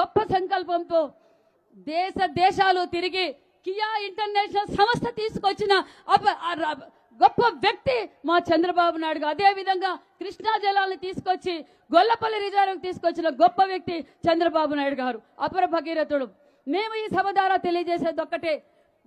గొప్ప సంకల్పంతో దేశాలు తిరిగి కియా ఇంటర్నేషనల్ సంస్థ తీసుకొచ్చిన గొప్ప వ్యక్తి మా చంద్రబాబు నాయుడు గారు. అదే విధంగా కృష్ణా జలాలను తీసుకొచ్చి గొల్లపల్లి రిజర్వ్ తీసుకొచ్చిన గొప్ప వ్యక్తి చంద్రబాబు నాయుడు గారు, అపర భగీరథుడు. మేము ఈ సభ ద్వారా తెలియజేసేది ఒక్కటే,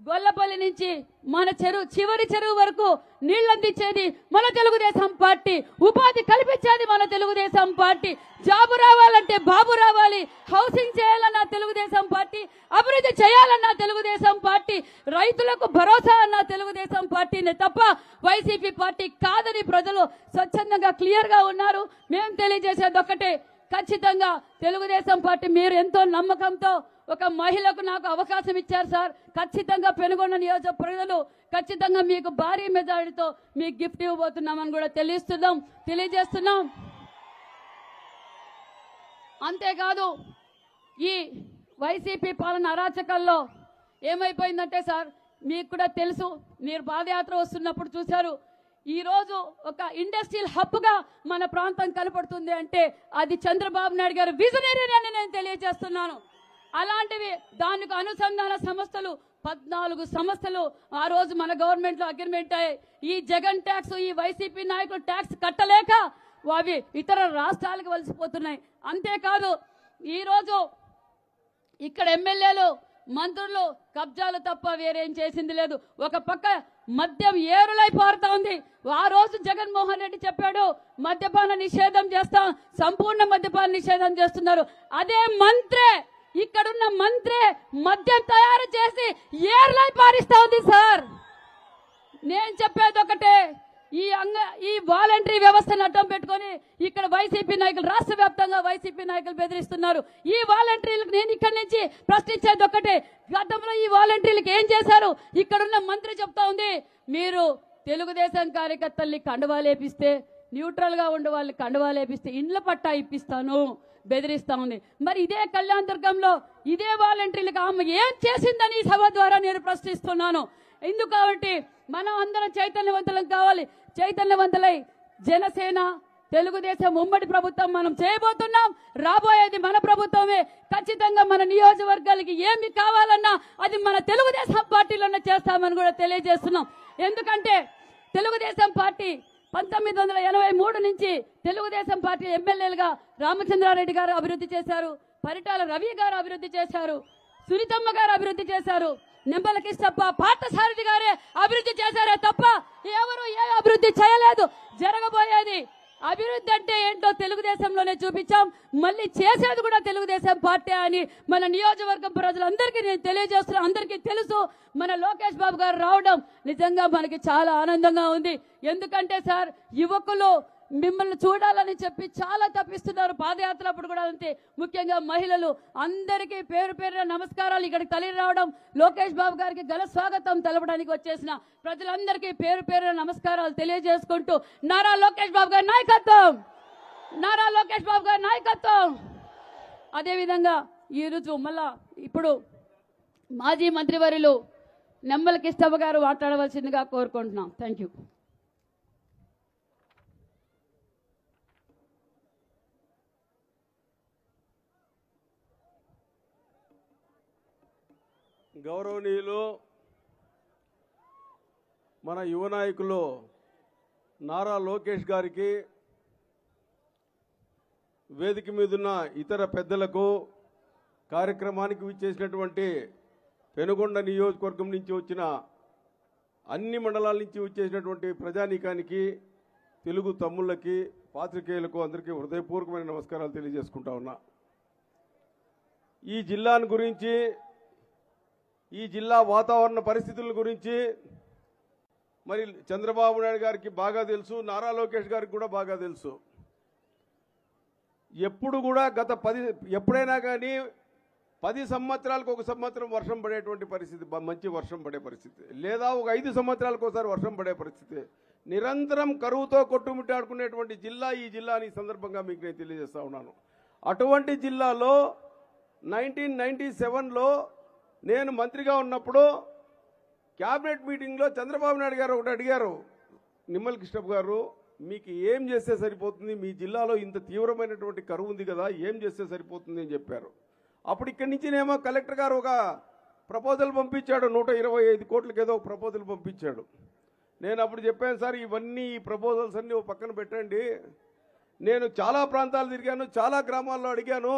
గొల్లపల్లి నుంచి మన చివరి చెరువు వరకు నీళ్లందించేది మన తెలుగుదేశం పార్టీ, ఉపాధి కల్పించేది మన తెలుగుదేశం పార్టీ, జాబు రావాలంటే బాబు రావాలి, హౌసింగ్ చేయాలన్నా తెలుగుదేశం పార్టీ, అభివృద్ధి చేయాలన్నా తెలుగుదేశం పార్టీ, రైతులకు భరోసా అన్న తెలుగుదేశం పార్టీనే తప్ప వైసీపీ పార్టీ కాదని ప్రజలు స్వచ్ఛందంగా క్లియర్ గా ఉన్నారు. మేము తెలియజేసేది ఒక్కటే, ఖచ్చితంగా తెలుగుదేశం పార్టీ మీరు ఎంతో నమ్మకంతో ఒక మహిళకు నాకు అవకాశం ఇచ్చారు సార్. ఖచ్చితంగా పెనుగొండ నియోజక ప్రజలు ఖచ్చితంగా మీకు భారీ మెజారిటీతో మీకు గిఫ్ట్ ఇవ్వబోతున్నామని కూడా తెలియజేస్తున్నాం. అంతేకాదు ఈ వైసీపీ పాలన అరాచకాల్లో ఏమైపోయిందంటే సార్, మీకు కూడా తెలుసు, మీరు పాదయాత్ర వస్తున్నప్పుడు చూశారు. ఈ రోజు ఒక ఇండస్ట్రియల్ హబ్ గా మన ప్రాంతం కనపడుతుంది అంటే అది చంద్రబాబు నాయుడు గారు విజనరీ అని నేను తెలియజేస్తున్నాను. అలాంటివి దానికి అనుసంధాన సంస్థలు 14 సంస్థలు ఆ రోజు మన గవర్నమెంట్ లో అగ్రిమెంట్ అయ్యాయి. ఈ జగన్ ట్యాక్స్, ఈ వైసీపీ నాయకులు ట్యాక్స్ కట్టలేక అవి ఇతర రాష్ట్రాలకు వలసిపోతున్నాయి. అంతేకాదు ఈ రోజు ఇక్కడ ఎమ్మెల్యేలు మంత్రులు కబ్జాలు తప్ప వేరేం చేసింది లేదు. ఒక పక్క మద్యం ఏరులై పారుతా ఉంది. ఆ రోజు జగన్మోహన్ రెడ్డి చెప్పాడు మద్యపాన నిషేధం చేస్తాం, సంపూర్ణ మద్యపాన నిషేధం చేస్తున్నారు. అదే మంత్రే, ఇక్కడున్న మంత్రే మద్యం తయారు చేసి ఏరులై పారిస్తా ఉంది సార్. నేను చెప్పేది ఒకటే, ఈ వాలంటరీ వ్యవస్థను అడ్డం పెట్టుకొని ఇక్కడ వైసీపీ నాయకులు, రాష్ట్ర వ్యాప్తంగా వైసీపీ నాయకులు బెదిరిస్తున్నారు. ఈ వాలంటీర్లకు నేను ఇక్కడి నుంచి ప్రశ్నించేది ఒకటే, గతంలో ఈ వాలంటీర్లకు ఏం చేశారు? ఇక్కడున్న మంత్రి చెప్తా ఉంది, మీరు తెలుగుదేశం కార్యకర్తల్ని కండువాలేపిస్తే, న్యూట్రల్ గా ఉండే వాళ్ళని కండువాలేపిస్తే ఇండ్ల పట్టా ఇప్పిస్తాను బెదిరిస్తా ఉంది. మరి ఇదే కళ్యాణ్ దుర్గంలో ఇదే వాలంటీర్లకు ఆమె ఏం చేసిందని ఈ సభ ద్వారా నేను ప్రశ్నిస్తున్నాను. ఎందుకు కాబట్టి మనం అందరం చైతన్యవంతులం కావాలి. చైతన్యవంతులై జనసేన తెలుగుదేశం ఉమ్మడి ప్రభుత్వం మనం చేయబోతున్నాం. రాబోయేది మన ప్రభుత్వమే. ఖచ్చితంగా మన నియోజకవర్గాలకి ఏమి కావాలన్నా అది మన తెలుగుదేశం పార్టీలోనే చేస్తామని కూడా తెలియజేస్తున్నాం. ఎందుకంటే తెలుగుదేశం పార్టీ 1983 నుంచి తెలుగుదేశం పార్టీ ఎమ్మెల్యేలుగా రామచంద్రారెడ్డి గారు అభివృద్ధి చేశారు, పరిటాల రవి గారు అభివృద్ధి చేశారు, సునీతమ్మ గారు అభివృద్ధి చేశారు, నిమ్మల కిష్టప్ప పార్థసారథి గారే అభివృద్ధి చేశారే తప్ప ఎవరు ఏ అభివృద్ధి చేయలేదు. జరగబోయేది అభివృద్ధి అంటే ఏంటో తెలుగుదేశంలోనే చూపించాం. మళ్ళీ చేసేది కూడా తెలుగుదేశం పార్టీ అని మన నియోజకవర్గం ప్రజలందరికీ నేను తెలియజేస్తున్నా. అందరికీ తెలుసు మన లోకేష్ బాబు గారు రావడం నిజంగా మనకి చాలా ఆనందంగా ఉంది. ఎందుకంటే సార్, యువకులు మిమ్మల్ని చూడాలని చెప్పి చాలా తప్పిస్తున్నారు. పాదయాత్ర అప్పుడు కూడా అంతే. ముఖ్యంగా మహిళలు అందరికీ పేరు పేరున నమస్కారాలు. ఇక్కడికి తల్లి రావడం, లోకేష్ బాబు గారికి ఘన స్వాగతం తెలపడానికి వచ్చేసిన ప్రజలందరికీ పేరు పేరున నమస్కారాలు తెలియజేసుకుంటూ నారా లోకేష్ బాబు గారి నాయకత్వం, నారా లోకేష్ బాబు గారి నాయకత్వం. అదేవిధంగా ఈరోజు మళ్ళా ఇప్పుడు మాజీ మంత్రివర్యులు నిమ్మల కిష్టప్ప గారు మాట్లాడవలసిందిగా కోరుకుంటున్నాం. Thank you. గౌరవనీయులు మన యువ నాయకులు నారా లోకేష్ గారికి, వేదిక మీదున్న ఇతర పెద్దలకు, కార్యక్రమానికి విచ్చేసినటువంటి పెనుగొండ నియోజకవర్గం నుంచి వచ్చిన అన్ని మండలాల నుంచి వచ్చేసినటువంటి ప్రజానీకానికి, తెలుగు తమ్ముళ్ళకి, పాత్రికేయులకు అందరికీ హృదయపూర్వకమైన నమస్కారాలు తెలియజేసుకుంటా ఉన్నా. ఈ జిల్లాను గురించి, ఈ జిల్లా వాతావరణ పరిస్థితుల గురించి మరి చంద్రబాబు నాయుడు గారికి బాగా తెలుసు, నారా లోకేష్ గారికి కూడా బాగా తెలుసు. ఎప్పుడు కూడా ఎప్పుడైనా కానీ 10 సంవత్సరాలకు ఒక సంవత్సరం వర్షం పడేటువంటి పరిస్థితి, మంచి వర్షం పడే పరిస్థితి, లేదా ఒక 5 సంవత్సరాలకు ఒకసారి వర్షం పడే పరిస్థితి, నిరంతరం కరువుతో కొట్టుమిట్టాడుకునేటువంటి జిల్లా ఈ జిల్లా అని సందర్భంగా మీకు నేను తెలియజేస్తా ఉన్నాను. అటువంటి జిల్లాలో 1997లో నేను మంత్రిగా ఉన్నప్పుడు క్యాబినెట్ మీటింగ్లో చంద్రబాబు నాయుడు గారు ఒకటి అడిగారు, నిమ్మల కిష్టప్ప గారు మీకు ఏం చేస్తే సరిపోతుంది, మీ జిల్లాలో ఇంత తీవ్రమైనటువంటి కరువు ఉంది కదా, ఏం చేస్తే సరిపోతుంది అని చెప్పారు. అప్పుడు ఇక్కడి నుంచినేమో కలెక్టర్ గారు ఒక ప్రపోజల్ పంపించాడు, 125 కోట్లకి ఏదో ఒక ప్రపోజల్ పంపించాడు. నేను అప్పుడు చెప్పాను, సార్ ఇవన్నీ ఈ ప్రపోజల్స్ అన్నీ పక్కన పెట్టండి, నేను చాలా ప్రాంతాలు తిరిగాను, చాలా గ్రామాల్లో అడిగాను,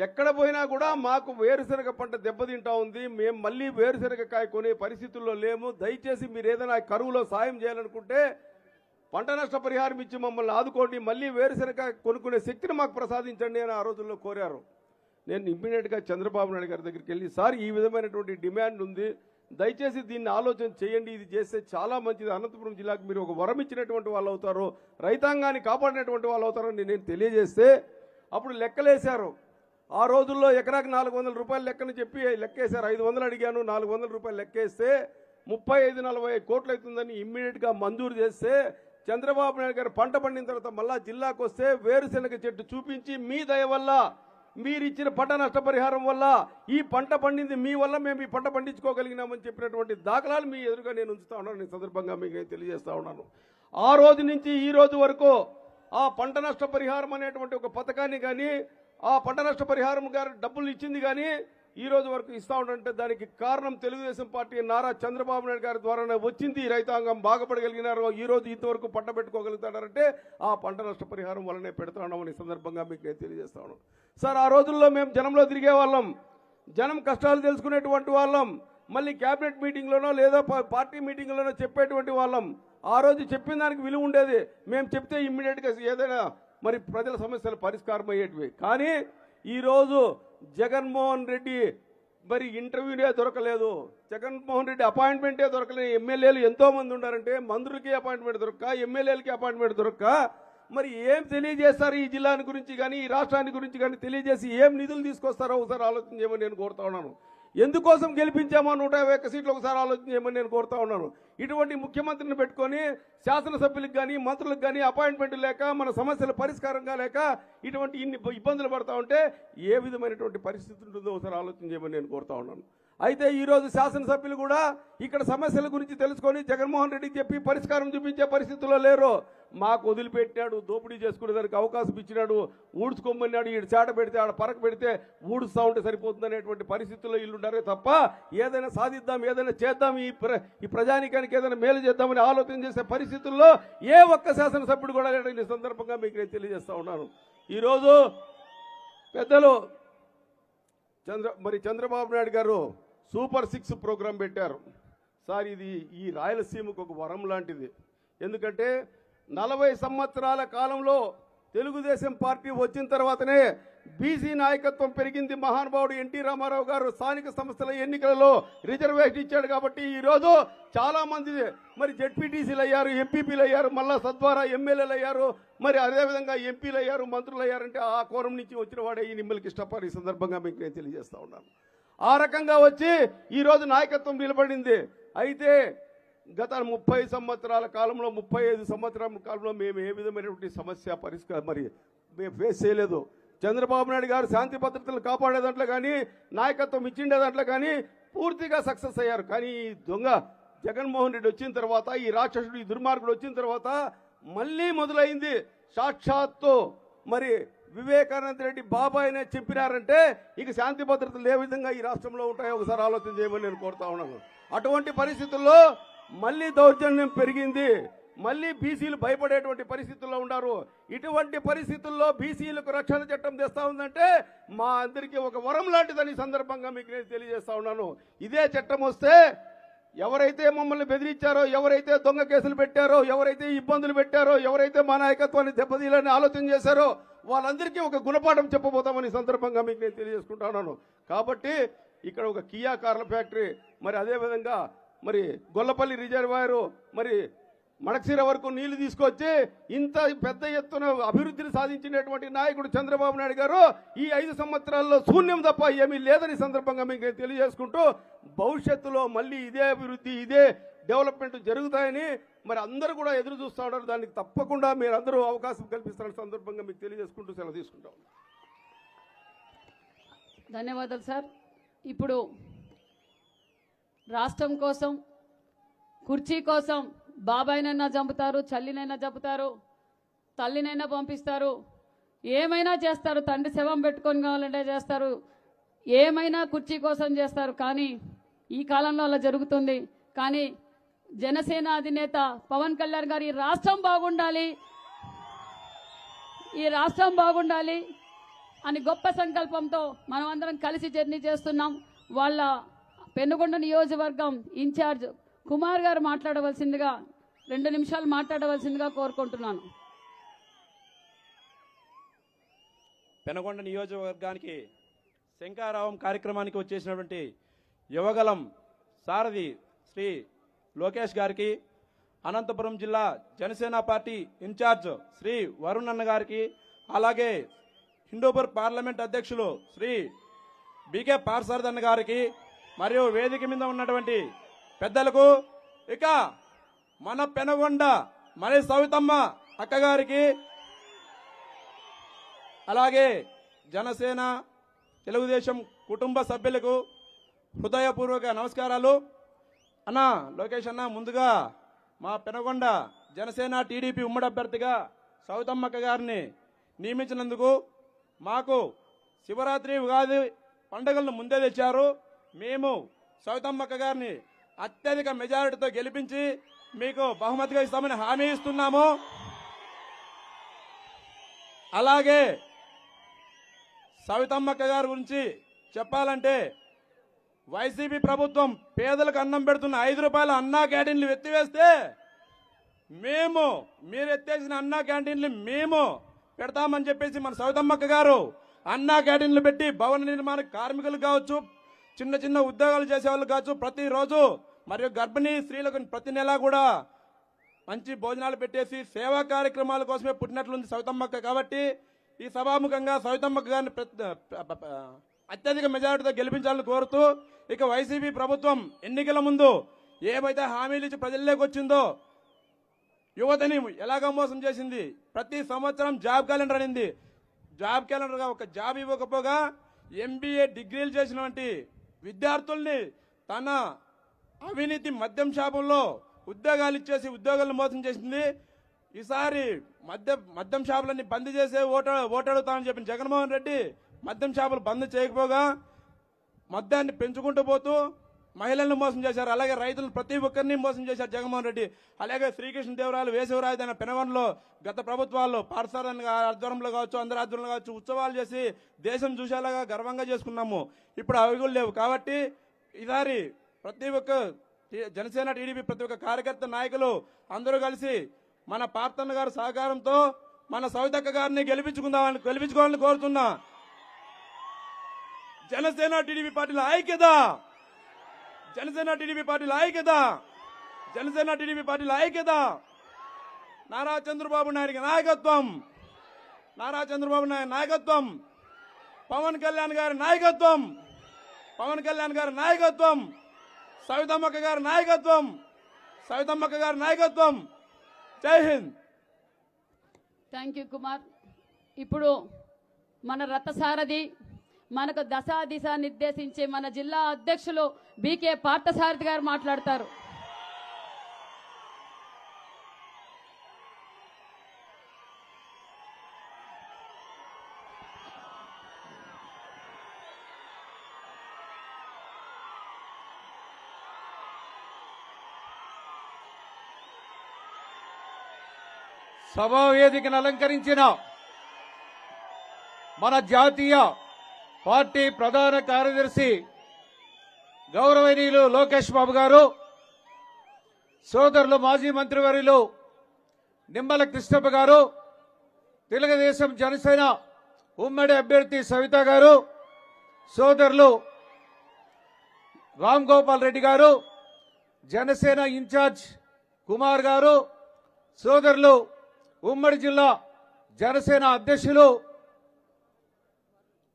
ఎక్కడ పోయినా కూడా మాకు వేరుశనగ పంట దెబ్బతింటా ఉంది, మేము మళ్ళీ వేరుశనగ కాయ కొనే పరిస్థితుల్లో లేము, దయచేసి మీరు ఏదైనా కరువులో సాయం చేయాలనుకుంటే పంట నష్ట పరిహారం ఇచ్చి మమ్మల్ని ఆదుకోండి, మళ్ళీ వేరుశనగ కొనుక్కునే శక్తిని మాకు ప్రసాదించండి అని ఆ రోజుల్లో కోరారు. నేను ఇమ్మీడియట్గా చంద్రబాబు నాయుడు గారి దగ్గరికి వెళ్ళి, సార్ ఈ విధమైనటువంటి డిమాండ్ ఉంది, దయచేసి దీన్ని ఆలోచన చేయండి, ఇది చేస్తే చాలా మంచిది, అనంతపురం జిల్లాకు మీరు ఒక వరం ఇచ్చినటువంటి వాళ్ళు అవుతారు, రైతాంగాన్ని కాపాడినటువంటి వాళ్ళు అవుతారని నేను తెలియజేస్తే అప్పుడు లెక్కలేశారు. ఆ రోజుల్లో ఎకరాకి 400 రూపాయలు లెక్కని చెప్పి లెక్కేశారు. 500 అడిగాను, 400 రూపాయలు లెక్కేస్తే 35-40 కోట్లు అవుతుందని ఇమ్మీడియట్గా మంజూరు చేస్తే చంద్రబాబు నాయుడు గారు పంట పండిన తర్వాత మళ్ళా జిల్లాకు వస్తే వేరుశెనగ చెట్టు చూపించి, మీ దయ వల్ల మీరు ఇచ్చిన పంట నష్టపరిహారం వల్ల ఈ పంట పండింది మీ వల్ల మేము ఈ పంట పండించుకోగలిగినామని చెప్పినటువంటి దాఖలాలు మీ ఎదురుగా నేను ఉంచుతా ఉన్నాను. ఈ సందర్భంగా మీకు తెలియజేస్తా ఉన్నాను. ఆ రోజు నుంచి ఈ రోజు వరకు ఆ పంట నష్టపరిహారం అనేటువంటి ఒక పథకాన్ని కానీ, ఆ పంట నష్టపరిహారం గారు డబ్బులు ఇచ్చింది కానీ ఈ రోజు వరకు ఇస్తా ఉండంటే దానికి కారణం తెలుగుదేశం పార్టీ నారా చంద్రబాబు నాయుడు గారి ద్వారానే వచ్చింది. ఈ రైతాంగం బాగుపడగలిగినారు, ఈ రోజు ఇంతవరకు పంట పెట్టుకోగలుగుతాడారంటే ఆ పంట నష్టపరిహారం వల్లనే పెడతా ఉన్నామని సందర్భంగా మీకు నేను తెలియజేస్తా ఉన్నాను. సార్ ఆ రోజుల్లో మేము జనంలో తిరిగే వాళ్ళం, జనం కష్టాలు తెలుసుకునేటువంటి వాళ్ళం, మళ్ళీ క్యాబినెట్ మీటింగ్లోనో లేదా పార్టీ మీటింగ్లోనో చెప్పేటువంటి వాళ్ళం. ఆ రోజు చెప్పిన దానికి విలువ ఉండేది, మేము చెప్తే ఇమ్మీడియట్గా ఏదైనా మరి ప్రజల సమస్యలు పరిష్కారం అయ్యేటివి. కానీ ఈరోజు జగన్మోహన్ రెడ్డి మరి ఇంటర్వ్యూనే దొరకలేదు, జగన్మోహన్ రెడ్డి అపాయింట్మెంటే దొరకలేదు. ఎమ్మెల్యేలు ఎంతోమంది ఉన్నారంటే మంత్రులకి అపాయింట్మెంట్ దొరక్క, ఎమ్మెల్యేలకి అపాయింట్మెంట్ దొరక్క, మరి ఏం తెలియజేస్తారు ఈ జిల్లాని గురించి కానీ ఈ రాష్ట్రాన్ని గురించి కానీ తెలియజేసి ఏం నిధులు తీసుకొస్తారో ఒకసారి ఆలోచన చేయమని నేను కోరుతా ఉన్నాను. ఎందుకోసం గెలిపించామో 151 సీట్లు ఒకసారి ఆలోచన చేయమని నేను కోరుతా ఉన్నాను. ఇటువంటి ముఖ్యమంత్రిని పెట్టుకొని శాసనసభ్యులకు కానీ మంత్రులకు కానీ అపాయింట్మెంట్ లేక, మన సమస్యల పరిష్కారంగా లేక ఇటువంటి ఇన్ని ఇబ్బందులు పడతా ఉంటే ఏ విధమైనటువంటి పరిస్థితి ఉంటుందో ఒకసారి ఆలోచన చేయమని నేను కోరుతా ఉన్నాను. అయితే ఈరోజు శాసనసభ్యులు కూడా ఇక్కడ సమస్యల గురించి తెలుసుకొని జగన్మోహన్ రెడ్డికి చెప్పి పరిష్కారం చూపించే పరిస్థితుల్లో లేరు. మాకు వదిలిపెట్టాడు, దోపిడీ చేసుకునేదానికి అవకాశం ఇచ్చినాడు, ఊడ్చుకోమన్నాడు, ఈడు చాట పెడితే ఆడ పరక పెడితే ఊడుస్తూ ఉంటే సరిపోతుందనేటువంటి పరిస్థితుల్లో ఇల్లు ఉండారే తప్ప ఏదైనా సాధిద్దాం, ఏదైనా చేద్దాం, ఈ ప్రజానికానికి ఏదైనా మేలు చేద్దామని ఆలోచన చేసే పరిస్థితుల్లో ఏ ఒక్క శాసనసభ్యుడు కూడా లేడని ఈ సందర్భంగా మీకు నేను తెలియజేస్తా ఉన్నాను. ఈరోజు పెద్దలు చంద్రబాబు నాయుడు గారు సూపర్ 6 ప్రోగ్రాం పెట్టారు. సార్ ఇది ఈ రాయలసీమకు ఒక వరం లాంటిది. ఎందుకంటే 40 సంవత్సరాల కాలంలో తెలుగుదేశం పార్టీ వచ్చిన తర్వాతనే బీసీ నాయకత్వం పెరిగింది. మహానుభావుడు ఎన్టీ రామారావు గారు స్థానిక సంస్థల ఎన్నికలలో రిజర్వేషన్ ఇచ్చాడు కాబట్టి ఈరోజు చాలా మంది మరి జెడ్పీటీసీలు అయ్యారు, ఎంపీపీలు అయ్యారు, మళ్ళా తద్వారా ఎమ్మెల్యేలు అయ్యారు, మరి అదేవిధంగా ఎంపీలు అయ్యారు, మంత్రులు అయ్యారంటే ఆ కోరం నుంచి వచ్చిన వాడే ఈ నిమ్మలకి ఇష్టపడి ఈ సందర్భంగా మీకు నేను తెలియజేస్తా ఉన్నాను. ఆ రకంగా వచ్చి ఈరోజు నాయకత్వం నిలబడింది. అయితే గత 30 సంవత్సరాల కాలంలో 35 సంవత్సరాల కాలంలో మేము ఏ విధమైనటువంటి సమస్య పరిష్కారం మరి మేము ఫేస్ చేయలేదు. చంద్రబాబు నాయుడు గారు శాంతి భద్రతలు కాపాడే దాంట్లో కానీ నాయకత్వం ఇచ్చిండే దాంట్లో కానీ పూర్తిగా సక్సెస్ అయ్యారు. కానీ ఈ దొంగ జగన్మోహన్ రెడ్డి వచ్చిన తర్వాత, ఈ రాక్షసుడు ఈ దుర్మార్గుడు వచ్చిన తర్వాత మళ్ళీ మొదలైంది. సాక్షాత్తు మరి వివేకానంద రెడ్డి బాబాయ్నే చెప్పినారంటే ఇక శాంతి భద్రతలు ఏ విధంగా ఈ రాష్ట్రంలో ఉంటాయో ఒకసారి ఆలోచన చేయమని నేను కోరుతా ఉన్నాను. అటువంటి పరిస్థితుల్లో మళ్ళీ దౌర్జన్యం పెరిగింది, మళ్ళీ బీసీలు భయపడేటువంటి పరిస్థితుల్లో ఉన్నారు. ఇటువంటి పరిస్థితుల్లో బీసీలకు రక్షణ చట్టం తెస్తా ఉందంటే మా అందరికీ ఒక వరం లాంటిదని సందర్భంగా మీకు నేను తెలియజేస్తా ఉన్నాను. ఇదే చట్టం వస్తే ఎవరైతే మమ్మల్ని బెదిరించారో, ఎవరైతే దొంగ కేసులు పెట్టారో, ఎవరైతే ఇబ్బందులు పెట్టారో, ఎవరైతే మా నాయకత్వాన్ని దెబ్బతీయాలని ఆలోచన చేశారో వాళ్ళందరికీ ఒక గుణపాఠం చెప్పబోతామని సందర్భంగా మీకు నేను తెలియజేసుకుంటా ఉన్నాను. కాబట్టి ఇక్కడ ఒక కియా కార్ల ఫ్యాక్టరీ, మరి అదేవిధంగా మరి గొల్లపల్లి రిజర్వాయరు, మరి మడక్సీర వరకు నీళ్లు తీసుకొచ్చి ఇంత పెద్ద ఎత్తున అభివృద్ధిని సాధించినటువంటి నాయకుడు చంద్రబాబు నాయుడు గారు ఈ 5 సంవత్సరాల్లో శూన్యం తప్ప ఏమీ లేదని సందర్భంగా మీకు తెలియజేసుకుంటూ భవిష్యత్తులో మళ్ళీ ఇదే అభివృద్ధి, ఇదే డెవలప్మెంట్ జరుగుతాయని మరి అందరూ కూడా ఎదురు చూస్తూ ఉన్నారు. దానికి తప్పకుండా మీరు అందరూ అవకాశం కల్పిస్తారని సందర్భంగా మీకు తెలియజేసుకుంటూ సెలవు తీసుకుంటాం. ధన్యవాదాలు సార్. ఇప్పుడు రాష్ట్రం కోసం, కుర్చీ కోసం బాబాయినైనా చంపుతారు, చల్లినైనా చంపుతారు, తల్లినైనా పంపిస్తారు, ఏమైనా చేస్తారు, తండ్రి శవం పెట్టుకొని కావాలంటే చేస్తారు, ఏమైనా కుర్చీ కోసం చేస్తారు. కానీ ఈ కాలంలో అలా జరుగుతుంది. కానీ జనసేన అధినేత పవన్ కళ్యాణ్ గారు ఈ రాష్ట్రం బాగుండాలి, ఈ రాష్ట్రం బాగుండాలి అని గొప్ప సంకల్పంతో మనం అందరం కలిసి జర్నీ చేస్తున్నాం. వాళ్ళ పెనుగొండ నియోజకవర్గం ఇన్ఛార్జ్ కుమార్ గారు మాట్లాడవలసిందిగా 2 నిమిషాలు మాట్లాడవలసిందిగా కోరుకుంటున్నాను. పెనుగొండ నియోజకవర్గానికి శంకారావం కార్యక్రమానికి వచ్చేసినటువంటి యువగలం సారథి శ్రీ లోకేష్ గారికి, అనంతపురం జిల్లా జనసేన పార్టీ ఇన్ఛార్జ్ శ్రీ వరుణ్ అన్న గారికి, అలాగే హిందూపూర్ పార్లమెంట్ అధ్యక్షులు శ్రీ బీకే పార్సారథి అన్న గారికి, మరియు వేదిక మీద ఉన్నటువంటి పెద్దలకు, ఇక మన పెనుగొండ మరి సవితమ్మ అక్కగారికి, అలాగే జనసేన తెలుగుదేశం కుటుంబ సభ్యులకు హృదయపూర్వక నమస్కారాలు. అన్న లోకేష్ అన్న, ముందుగా మా పెనుగొండ జనసేన టీడీపీ ఉమ్మడి అభ్యర్థిగా సవితమ్మక్క గారిని నియమించినందుకు, మాకు శివరాత్రి ఉగాది పండుగలను ముందే తెచ్చారు. మేము సవితమ్మక్క గారిని అత్యధిక మెజారిటీతో గెలిపించి మీకు బహుమతిగా ఇస్తామని హామీ ఇస్తున్నాము. అలాగే సవితమ్మక్క గారి గురించి చెప్పాలంటే, వైసీపీ ప్రభుత్వం పేదలకు అన్నం పెడుతున్న 5 రూపాయల అన్నా క్యాంటీన్లు ఎత్తివేస్తే మీరు ఎత్తేసిన అన్నా క్యాంటీన్లు మేము పెడతామని చెప్పేసి మన సవితమ్మక్క గారు అన్నా క్యాంటీన్లు పెట్టి భవన నిర్మాణ కార్మికులు కావచ్చు, చిన్న చిన్న ఉద్యోగాలు చేసేవాళ్ళు కావచ్చు, ప్రతిరోజు మరియు గర్భిణీ స్త్రీలకు ప్రతి నెల కూడా మంచి భోజనాలు పెట్టేసి సేవా కార్యక్రమాల కోసమే పుట్టినట్లుంది సవితమ్మక్క. కాబట్టి ఈ సభాముఖంగా సవితమ్మక్క గారిని అత్యధిక మెజారిటీతో గెలిపించాలని కోరుతూ, ఇక వైసీపీ ప్రభుత్వం ఎన్నికల ముందు ఏవైతే హామీలు ఇచ్చి ప్రజల్లోకి వచ్చిందో, యువతని ఎలాగ మోసం చేసింది, ప్రతి సంవత్సరం జాబ్ క్యాలెండర్ అనింది, జాబ్ క్యాలెండర్గా ఒక జాబ్ ఇవ్వకపోగా MBA డిగ్రీలు చేసినటువంటి విద్యార్థుల్ని తన అవినీతి మద్యం షాపుల్లో ఉద్యోగాలు ఇచ్చేసి ఉద్యోగాలను మోసం చేసింది. ఈసారి మద్యం షాపులన్నీ బంద్ చేసే ఓటడుగుతామని చెప్పిన జగన్మోహన్ రెడ్డి మద్యం షాపులు బంద్ చేయకపోగా మద్యాన్ని పెంచుకుంటూ పోతూ మహిళలను మోసం చేశారు. అలాగే రైతులను ప్రతి ఒక్కరిని మోసం చేశారు జగన్మోహన్ రెడ్డి. అలాగే శ్రీకృష్ణదేవరాయలు వేసవిరాజధాని పెనుగొండలో గత ప్రభుత్వాల్లో పాఠశాల ఆధ్వర్యంలో కావచ్చు, అందరి ఆధ్వర్యంలో కావచ్చు ఉత్సవాలు చేసి దేశం చూసేలాగా గర్వంగా చేసుకున్నాము. ఇప్పుడు అవి కూడా లేవు. కాబట్టి ఈసారి ప్రతి ఒక్క జనసేన టీడీపీ ప్రతి ఒక్క కార్యకర్త నాయకులు అందరూ కలిసి మన పార్థన్న గారి సహకారంతో మన సవితక్క గారిని గెలిపించుకోవాలని కోరుతున్నా. జనసేన టీడీపీ పార్టీల ఐక్యత, జనసేన టీడీపీ పార్టీల ఐక్యత, జనసేన టీడీపీ పార్టీల ఐక్యత. నారా చంద్రబాబు నాయుడికి నాయకత్వం, నారా చంద్రబాబు నాయుడు నాయకత్వం, పవన్ కళ్యాణ్ గారి నాయకత్వం, పవన్ కళ్యాణ్ గారి నాయకత్వం, సవితమ్మక్క గారి నాయకత్వం, సవితమ్మక్క గారి నాయకత్వం. జై హింద్. Thank you Kumar. ఇప్పుడు మన రథసారథి, మనకు దశా దిశ నిర్దేశించే మన జిల్లా అధ్యక్షులు బీకే పార్థసారథి గారు మాట్లాడతారు. సభా వేదికను అలంకరించిన మన జాతీయ పార్టీ ప్రధాన కార్యదర్శి గౌరవనీయులు లోకేష్ బాబు గారు, సోదరులు మాజీ మంత్రివర్యులు నిమ్మల కృష్ణప్ప గారు, తెలుగుదేశం జనసేన ఉమ్మడి అభ్యర్థి సవిత గారు, సోదరులు రామ్ గోపాల్ రెడ్డి గారు, జనసేన ఇన్ఛార్జ్ కుమార్ గారు, సోదరులు ఉమ్మడి జిల్లా జనసేన అధ్యక్షులు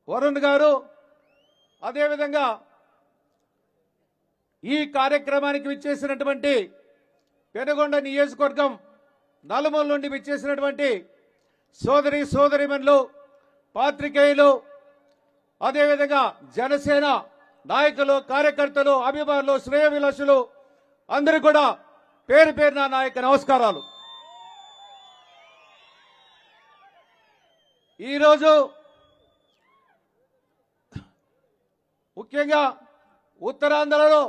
వరుణ్ గారు, అదేవిధంగా ఈ కార్యక్రమానికి విచ్చేసినటువంటి పెనుగొండ నియోజకవర్గం నలుమూల నుండి విచ్చేసినటువంటి సోదరీమణులు, పాత్రికేయులు, అదేవిధంగా జనసేన నాయకులు, కార్యకర్తలు, అభిమానులు, శ్రేయోభిలాషులు అందరూ కూడా పేరు పేరున నా యొక్క నమస్కారాలు. ఈరోజు ముఖ్యంగా ఉత్తరాంధ్రలో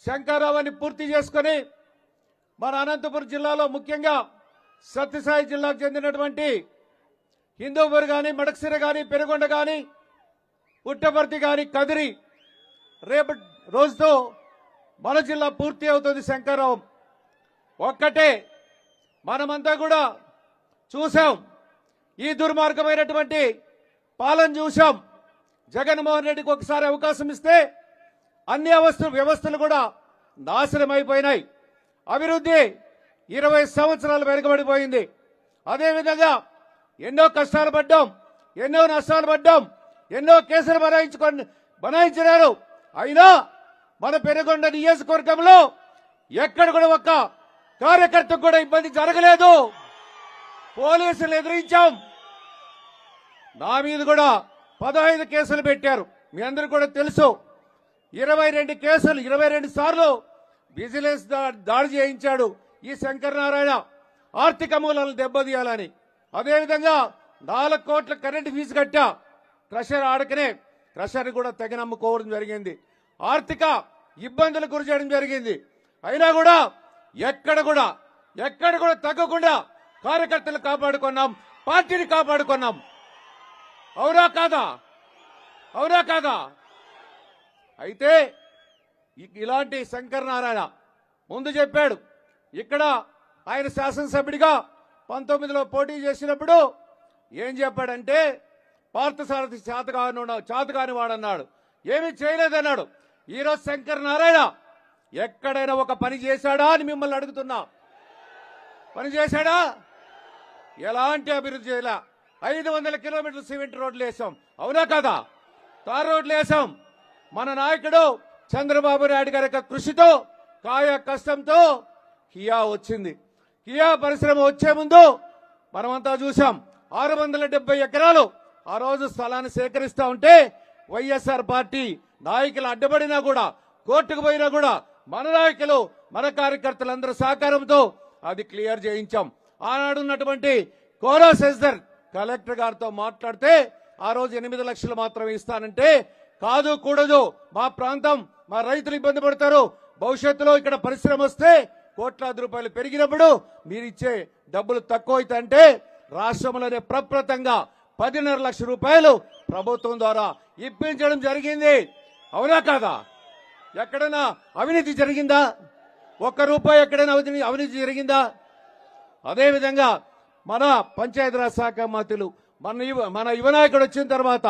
శంకరావాన్ని పూర్తి చేసుకొని మన అనంతపురం జిల్లాలో ముఖ్యంగా సత్యసాయి జిల్లాకు చెందినటువంటి హిందూపూర్ కానీ మడకసిర కానీ పెనుగొండ కానీ పుట్టపర్తి కానీ కదిరి రేపటి రోజుతో మన జిల్లా పూర్తి అవుతుంది. శంకరరావు ఒక్కటే మనమంతా కూడా చూసాం, ఈ దుర్మార్గమైనటువంటి పాలన చూసాం. జగన్మోహన్ రెడ్డికి ఒకసారి అవకాశం ఇస్తే అన్ని వ్యవస్థలు కూడా నాశనం అయిపోయినాయి. అభివృద్ధి 20 సంవత్సరాలు వెనుకబడిపోయింది. అదేవిధంగా ఎన్నో కష్టాలు పడ్డాం, ఎన్నో నష్టాలు పడ్డాం, ఎన్నో కేసులు బనాయించినారు. అయినా మన పెనుగొండ నియోజకవర్గంలో ఎక్కడ కూడా ఒక్క కార్యకర్తకు కూడా ఇబ్బంది జరగలేదు. పోలీసులు ఎదిరించాం. నా మీద కూడా 15 కేసులు పెట్టారు. మీ అందరూ కూడా తెలుసు. 22 కేసులు, 22 సార్లు విజిలెన్స్ దాడి చేయించాడు ఈ శంకరనారాయణ ఆర్థిక మూలాలను దెబ్బతీయాలని. అదేవిధంగా 4 కోట్ల కరెంటు ఫీజు కట్టా. క్రషర్ ఆడకనే క్రషర్ కూడా తెగనమ్ముకోవడం జరిగింది. ఆర్థిక ఇబ్బందులకు గురి చేయడం జరిగింది. అయినా కూడా ఎక్కడ కూడా తగ్గకుండా కార్యకర్తలు కాపాడుకున్నాం, పార్టీని కాపాడుకున్నాం. అవునా కాదా? అవునా కాదా? అయితే ఇలాంటి శంకరనారాయణ ముందు చెప్పాడు. ఇక్కడ ఆయన శాసనసభ్యుడిగా 19లో పోటీ చేసినప్పుడు ఏం చెప్పాడంటే పార్థసారథి చేతకాని వాడన్నాడు, ఏమీ చేయలేదన్నాడు. ఈరోజు శంకరనారాయణ ఎక్కడైనా ఒక పని చేశాడా అని మిమ్మల్ని అడుగుతున్నా. పని చేశాడా? ఎలాంటి అభివృద్ధి చేయలే. 500 కిలోమీటర్ల సిమెంట్ రోడ్లు వేసాం. అవునా కదా? తార్ రోడ్లు వేసాం. మన నాయకుడు చంద్రబాబు నాయుడు గారి యొక్క కృషితో, కాయ కష్టంతో కియా వచ్చింది. కియా పరిశ్రమ వచ్చే ముందు మనమంతా చూసాం. 670 ఎకరాలు ఆ రోజు స్థలాన్ని సేకరిస్తా ఉంటే వైఎస్ఆర్ పార్టీ నాయకులు అడ్డపడినా కూడా, కోర్టుకు పోయినా కూడా మన నాయకులు, మన కార్యకర్తలందరూ సహకారంతో అది క్లియర్ చేయించాం. ఆనాడు ఉన్నటువంటి కోరా శశిధర్ కలెక్టర్ గారితో మాట్లాడితే ఆ రోజు 8 లక్షలు మాత్రమే ఇస్తానంటే, కాదు కూడదు, మా ప్రాంతం, మా రైతులు ఇబ్బంది పడతారు, భవిష్యత్తులో ఇక్కడ పరిశ్రమ వస్తే కోట్లాది రూపాయలు పెరిగినప్పుడు మీరిచ్చే డబ్బులు తక్కువ అవుతాయంటే రాష్ట్రంలోనే ప్రప్రథంగా 10.5 లక్షల రూపాయలు ప్రభుత్వం ద్వారా ఇప్పించడం జరిగింది. అవునా కాదా? ఎక్కడైనా అవినీతి జరిగిందా? 1 రూపాయి ఎక్కడైనా అవినీతి జరిగిందా? అదేవిధంగా మన పంచాయతీరాజ్ శాఖ మంత్రులు, మన యువ నాయకుడు వచ్చిన తర్వాత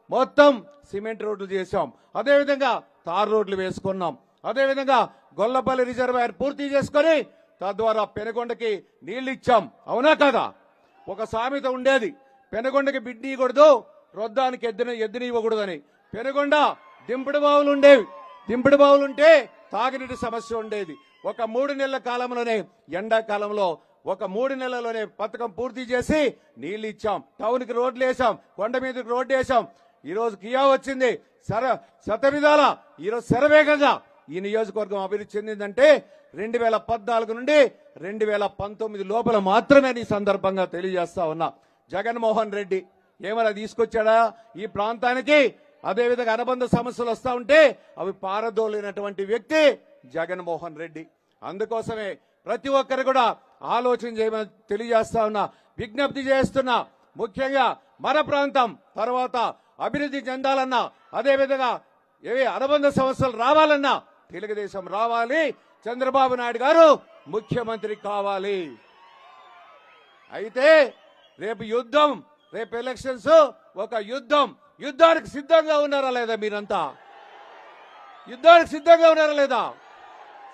మొత్తం సిమెంట్ రోడ్లు చేశాం. అదేవిధంగా తార్ రోడ్లు వేసుకున్నాం. అదేవిధంగా గొల్లపల్లి రిజర్వాయర్ పూర్తి చేసుకొని తద్వారా పెనుగొండకి నీళ్లు ఇచ్చాం. అవునా కాదా? ఒక సామెత ఉండేది, పెనుగొండకి బిడ్డ ఇవ్వకూడదు, రొద్దానికి ఎద్దుని ఇవ్వకూడదని. పెనుగొండ దింపుడు బావులు ఉండేవి. దింపుడు బావులుంటే తాగునీటి సమస్య ఉండేది. ఒక 3 నెలల కాలంలోనే, ఎండాకాలంలో ఒక 3 నెలల్లోనే పథకం పూర్తి చేసి నీళ్లు ఇచ్చాం. టౌన్కి రోడ్లు వేసాం, కొండ మీదకి రోడ్డు వేసాం. ఈరోజు కియా వచ్చింది. శతవిధాల ఈరోజు శరవేగంగా ఈ నియోజకవర్గం అభివృద్ధి చెందిందంటే 2014 నుండి 2019 లోపల మాత్రమే ఈ సందర్భంగా తెలియజేస్తా ఉన్నా. జగన్మోహన్ రెడ్డి ఏమైనా తీసుకొచ్చాడా ఈ ప్రాంతానికి? అదేవిధంగా అనుబంధ సమస్యలు వస్తా ఉంటే అవి పారదోలినటువంటి వ్యక్తి జగన్మోహన్ రెడ్డి. అందుకోసమే ప్రతి ఒక్కరు కూడా ఆలోచన చేయమని తెలియజేస్తా ఉన్నా, విజ్ఞప్తి చేస్తున్నా. ముఖ్యంగా మన ప్రాంతం తర్వాత అభివృద్ధి చెందాలన్నా, అదేవిధంగా అనుబంధ సమస్యలు రావాలన్నా తెలుగుదేశం రావాలి, చంద్రబాబు నాయుడు గారు ముఖ్యమంత్రి కావాలి. అయితే రేపు యుద్ధం, రేపు ఎలక్షన్స్ ఒక యుద్ధం. యుద్ధానికి సిద్ధంగా ఉన్నారా లేదా? మీరంతా యుద్ధానికి సిద్ధంగా ఉన్నారా లేదా?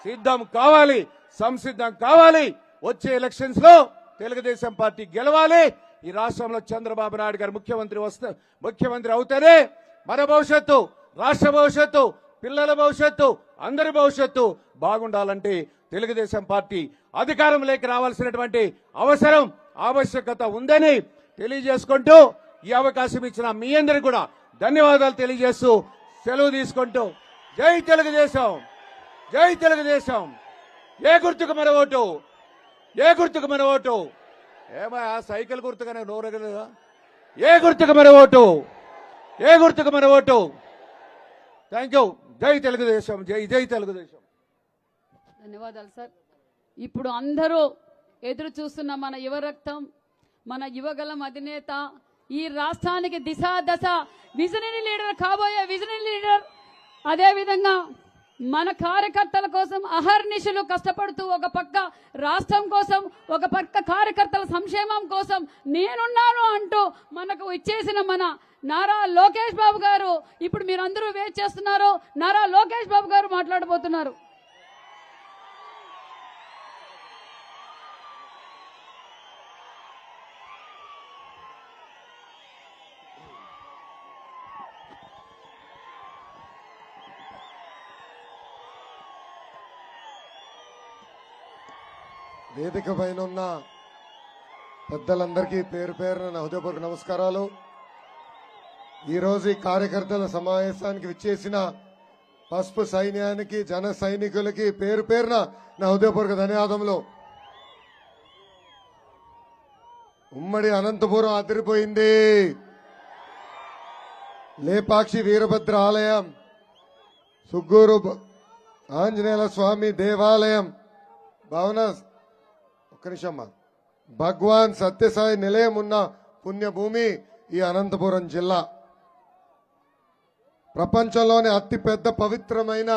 సిద్ధం కావాలి, సంసిద్ధం కావాలి. వచ్చే ఎలక్షన్స్ లో తెలుగుదేశం పార్టీ గెలవాలి. ఈ రాష్ట్రంలో చంద్రబాబు నాయుడు గారు ముఖ్యమంత్రి అవుతేనే మన భవిష్యత్తు, రాష్ట్ర భవిష్యత్తు, పిల్లల భవిష్యత్తు, అందరి భవిష్యత్తు బాగుండాలంటే తెలుగుదేశం పార్టీ అధికారంలోకి రావాల్సినటువంటి ఆవశ్యకత ఉందని తెలియజేసుకుంటూ ఈ అవకాశం ఇచ్చిన మీ అందరికీ కూడా ధన్యవాదాలు తెలియజేస్తూ సెలవు తీసుకుంటూ జై తెలుగుదేశం, జై తెలుగుదేశం. ఏ గుర్తుకు మన ఓటు? ఏ గుర్తుకు మన ఓటు? ఏమా సైకిల్ గుర్తుగానే నోరగలదా? ఏ గుర్తుకు మన ఓటు, ఏ గుర్తుకు మన ఓటు. Thank you. జై తెలుగుదేశం, జై జై తెలుగుదేశం. ధన్యవాదాలు సార్. ఇప్పుడు అందరూ ఎదురు చూస్తున్న మన యువ రక్తం, మన యువగలం అధినేత, ఈ రాష్ట్రానికి దిశ దశ విజనరీ లీడర్, కాబోయే విజనరీ లీడర్, అదేవిధంగా మన కార్యకర్తల కోసం అహర్నిశలు కష్టపడుతూ ఒక పక్క రాష్ట్రం కోసం, ఒక పక్క కార్యకర్తల సంక్షేమం కోసం నేనున్నాను అంటూ మనకు ఇచ్చేసిన మన నారా లోకేష్ బాబు గారు, ఇప్పుడు మీరందరూ వెయిట్ చేస్తున్నారు. నారా లోకేష్ బాబు గారు మాట్లాడబోతున్నారు. వేదిక పైన ఉన్న పెద్దలందరికీ పేరు పేరున నా హృదయపూర్వక నమస్కారాలు. ఈరోజు ఈ కార్యకర్తల సమావేశానికి విచ్చేసిన పసుపు సైన్యానికి, జన సైనికులకి పేరు పేరున నా హృదయపూర్వక ధన్యవాదములు. ఉమ్మడి అనంతపురం అదిరిపోయింది. లేపాక్షి వీరభద్ర ఆలయం, సుగ్గూరు ఆంజనేయ స్వామి దేవాలయం, భవన ఒక్క నిమిషమ్మా, భగవాన్ సత్యసాయి నిలయం ఉన్న పుణ్యభూమి ఈ అనంతపురం జిల్లా. ప్రపంచంలోనే అతిపెద్ద పవిత్రమైన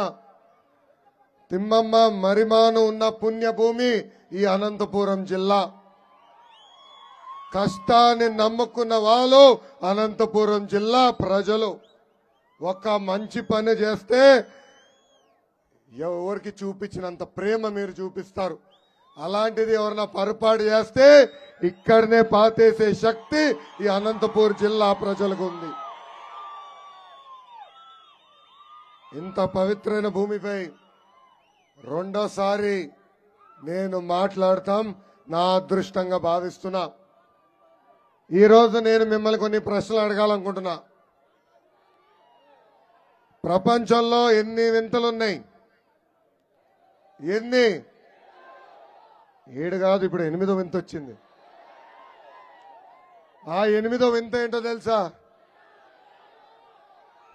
తిమ్మమ్మ మరిమాను ఉన్న పుణ్యభూమి ఈ అనంతపురం జిల్లా. కష్టాన్ని నమ్ముకున్న వాళ్ళు అనంతపురం జిల్లా ప్రజలు ఒక మంచి పని చేస్తే ఎవరికి చూపించినంత ప్రేమ మీరు చూపిస్తారు. అలాంటిది ఎవరన్నా పొరపాటు చేస్తే ఇక్కడనే పాతేసే శక్తి ఈ అనంతపూర్ జిల్లా ప్రజలకు ఉంది. ఇంత పవిత్రమైన భూమిపై రెండోసారి నేను మాట్లాడతాం నా అదృష్టంగా భావిస్తున్నా. ఈరోజు నేను మిమ్మల్ని కొన్ని ప్రశ్నలు అడగాలనుకుంటున్నా. ప్రపంచంలో ఎన్ని వింతలున్నాయి? ఎన్ని? 7 కాదు, ఇప్పుడు 8వ వింత వచ్చింది. ఆ 8వ వింత ఏంటో తెలుసా?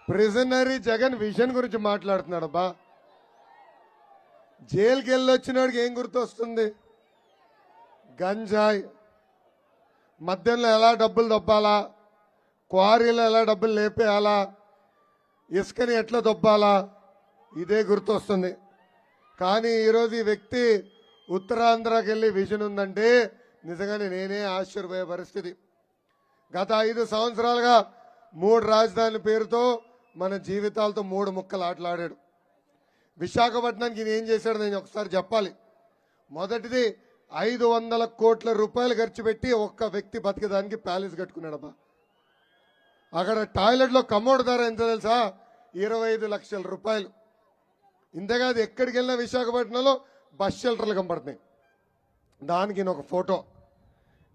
ప్రిజనరీ జగన్ విజన్ గురించి మాట్లాడుతున్నాడబ్బా. జైలుకి వెళ్ళి వచ్చినోడికి ఏం గుర్తొస్తుంది? గంజాయి, మద్యంలో ఎలా డబ్బులు దొబ్బాలా, క్వారీలో ఎలా డబ్బులు లేపేయాలా, ఇసుకని ఎట్లా దొబ్బాలా, ఇదే గుర్తొస్తుంది. కానీ ఈరోజు ఈ వ్యక్తి ఉత్తరాంధ్రకి వెళ్ళి విజన్ ఉందంటే నిజంగానే నేనే ఆశ్చర్యపోయే పరిస్థితి. గత 5 సంవత్సరాలుగా 3 రాజధానుల పేరుతో మన జీవితాలతో 3 ముక్కలు ఆటలాడాడు. విశాఖపట్నానికి ఈయన ఏం చేశాడు నేను ఒకసారి చెప్పాలి. మొదటిది 500 కోట్ల రూపాయలు ఖర్చు పెట్టి ఒక్క వ్యక్తి బతికేదానికి ప్యాలెస్ కట్టుకున్నాడబ్బా. అక్కడ టాయిలెట్లో కమోడ్ ధర ఎంత తెలుసా? 25 లక్షల రూపాయలు. ఇంతేకాదు ఎక్కడికి వెళ్ళినా విశాఖపట్నంలో బస్ షెల్టర్లు కనపడుతున్నాయి. దానికి ఒక ఫోటో.